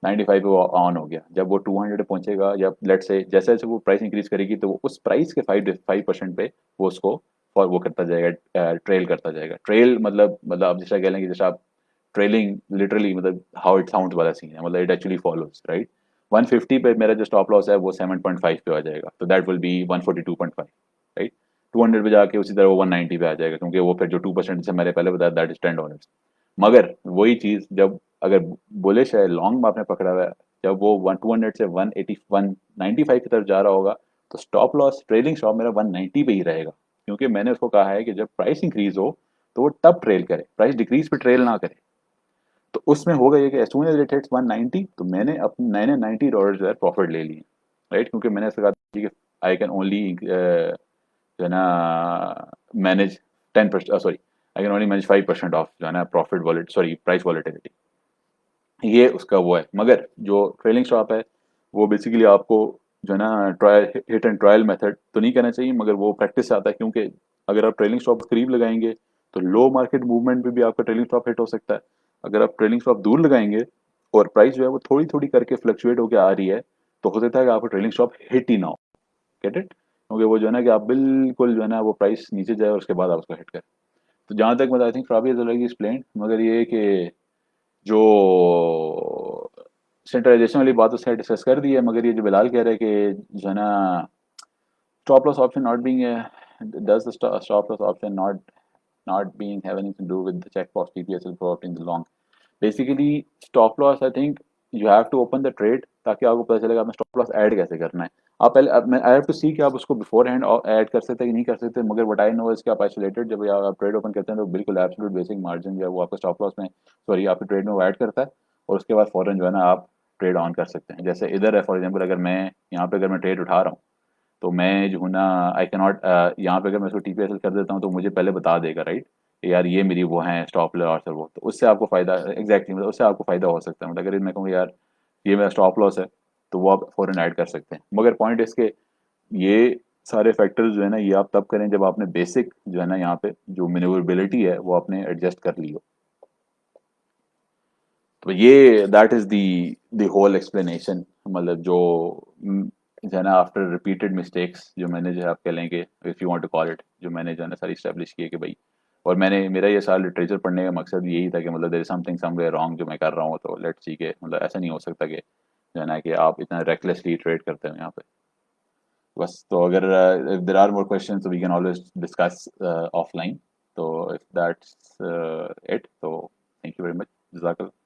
95 पे वो ऑन हो गया। जब वो 200 पे पहुंचेगा या लेट से जैसे जैसे वो प्राइस इंक्रीज करेगी तो वो उस प्राइस के 5% पे वो उसको फॉर वो करता जाएगा, ट्रेल करता जाएगा। ट्रेल मतलब आप जैसा कह लें कि जैसे आप ट्रेलिंग लिटरली मतलब हाउ इट साउंड्स वाला सीन है, मतलब इट एक्चुअली फॉलोज, राइट। 150 पे मेरा जो स्टॉप लॉस है वो 7.5 पे आ जाएगा, तो दैट विल बी 142.5, राइट। 200 पे जाके उसी तरह वो 190 पे आ जाएगा, क्योंकि वो फिर जो 2% से मैंने पहले बताया दैट इज $10। मगर वही चीज जब अगर बुलिश है, लॉन्ग में आपने पकड़ा हुआ है, जब वो 200 से 195 की तरफ जा रहा होगा तो स्टॉप लॉस ट्रेलिंग स्टॉप मेरा 190 पे ही रहेगा, क्योंकि मैंने उसको कहा है कि जब प्राइस इंक्रीज हो तो वो तब ट्रेल करे, प्राइस डिक्रीज पे ट्रेल ना करे। तो उसमें होगा ये कि as soon as it hits 190 तो मैंने अपने नए $90 जो है प्रॉफिट ले लिए, राइट। क्योंकि मैंने ऐसा कहा था कि आई कैन ओनली जो है ना manage 10%, sorry I can only manage 5% of जो है ना profit wallet, sorry price volatility. ये उसका वो है। मगर जो ट्रेलिंग स्टॉप है वो बेसिकली आपको जो है ना trial hit and trial method तो नहीं करना चाहिए, मगर वो प्रैक्टिस से आता है। क्योंकि अगर आप ट्रेलिंग स्टॉप करीब लगाएंगे तो लो मार्केट मूवमेंट में भी आपका ट्रेलिंग स्टॉप हिट हो सकता है। अगर आप ट्रेलिंग स्टॉप दूर लगाएंगे और प्राइस जो है वो थोड़ी थोड़ी करके फ्लक्चुएट होकर आ रही है तो हो सकता है कि आपको ट्रेलिंग स्टॉप हिट ही ना हो। गेट इट, क्योंकि वो जो है ना कि आप बिल्कुल जो है ना वो प्राइस नीचे जाए और उसके बाद आप उसको हिट करें। तो जहाँ तक मतलब I think probably is already explained, मगर ये है कि जो सेंट्रलाइजेशन वाली बात उसने डिस्कस कर दी है। मगर ये जो बिलाल कह रहे हैं कि जो है ना stop loss epsilon naught being does the stop loss option not being have anything to do with the checkbox TPS will prompt in the long. Basically stop loss I think you have to open the trade ताकि आपको पता चलेगा आपने stop loss add कैसे करना है। आप पहले आई हैव टू सी कि आप उसको बिफोर हैंड ऐड कर सकते हैं कि नहीं कर सकते। मगर व्हाट आई नो इज कि आप आइसोलेटेड जब आप ट्रेड ओपन करते हैं तो बिल्कुल एब्सोल्यूट बेसिक मार्जिन जो है वो आपका स्टॉप लॉस में, सॉरी आपके ट्रेड में वो ऐड करता है और उसके बाद फौरन जो है ना आप ट्रेड ऑन कर सकते हैं। जैसे इधर है फॉर एग्जांपल, अगर मैं यहाँ पे अगर मैं ट्रेड उठा रहा हूँ तो मैं जो हूँ ना, आई कैन नॉट, यहाँ पे अगर मैं इसको टीपीएसएल कर देता हूँ तो मुझे पहले बता देगा, राइट, यार ये मेरी वो है स्टॉप लॉस है वो, तो उससे आपको फायदा एग्जैक्टली मतलब उससे आपको फायदा हो सकता है। मतलब अगर मैं कहूँ यार ये मेरा स्टॉप लॉस है तो वो आप फौरन ऐड कर सकते हैं। मगर पॉइंट इसके, ये सारे फैक्टर्स जो है ना ये आप तब करें जब आपने बेसिक जो है ना यहाँ पे जो मैन्यूवरेबिलिटी है वो आपने एडजस्ट कर ली हो। तो ये that is the whole explanation. मतलब जो जो है ना आफ्टर रिपीटेड मिस्टेक्स जो मैंने जो है आप कह लेंगे if you want to call it, जो मैंने जो है ना सारी स्टैब्लिश किए कि भाई, और मैंने मेरा ये साल लिटरेचर पढ़ने का मकसद यही था कि मतलब there is something somewhere wrong जो मैं कर रहा हूँ, तो लेट्स सी के मतलब ऐसा नहीं हो सकता कि जो है ना कि आप इतना रेकलेसली ट्रेड करते हो यहाँ पे। बस तो अगर if there are more questions we can always discuss offline. तो इफ दैट्स इट, तो थैंक यू वेरी मच, जज़ाकल्लाह।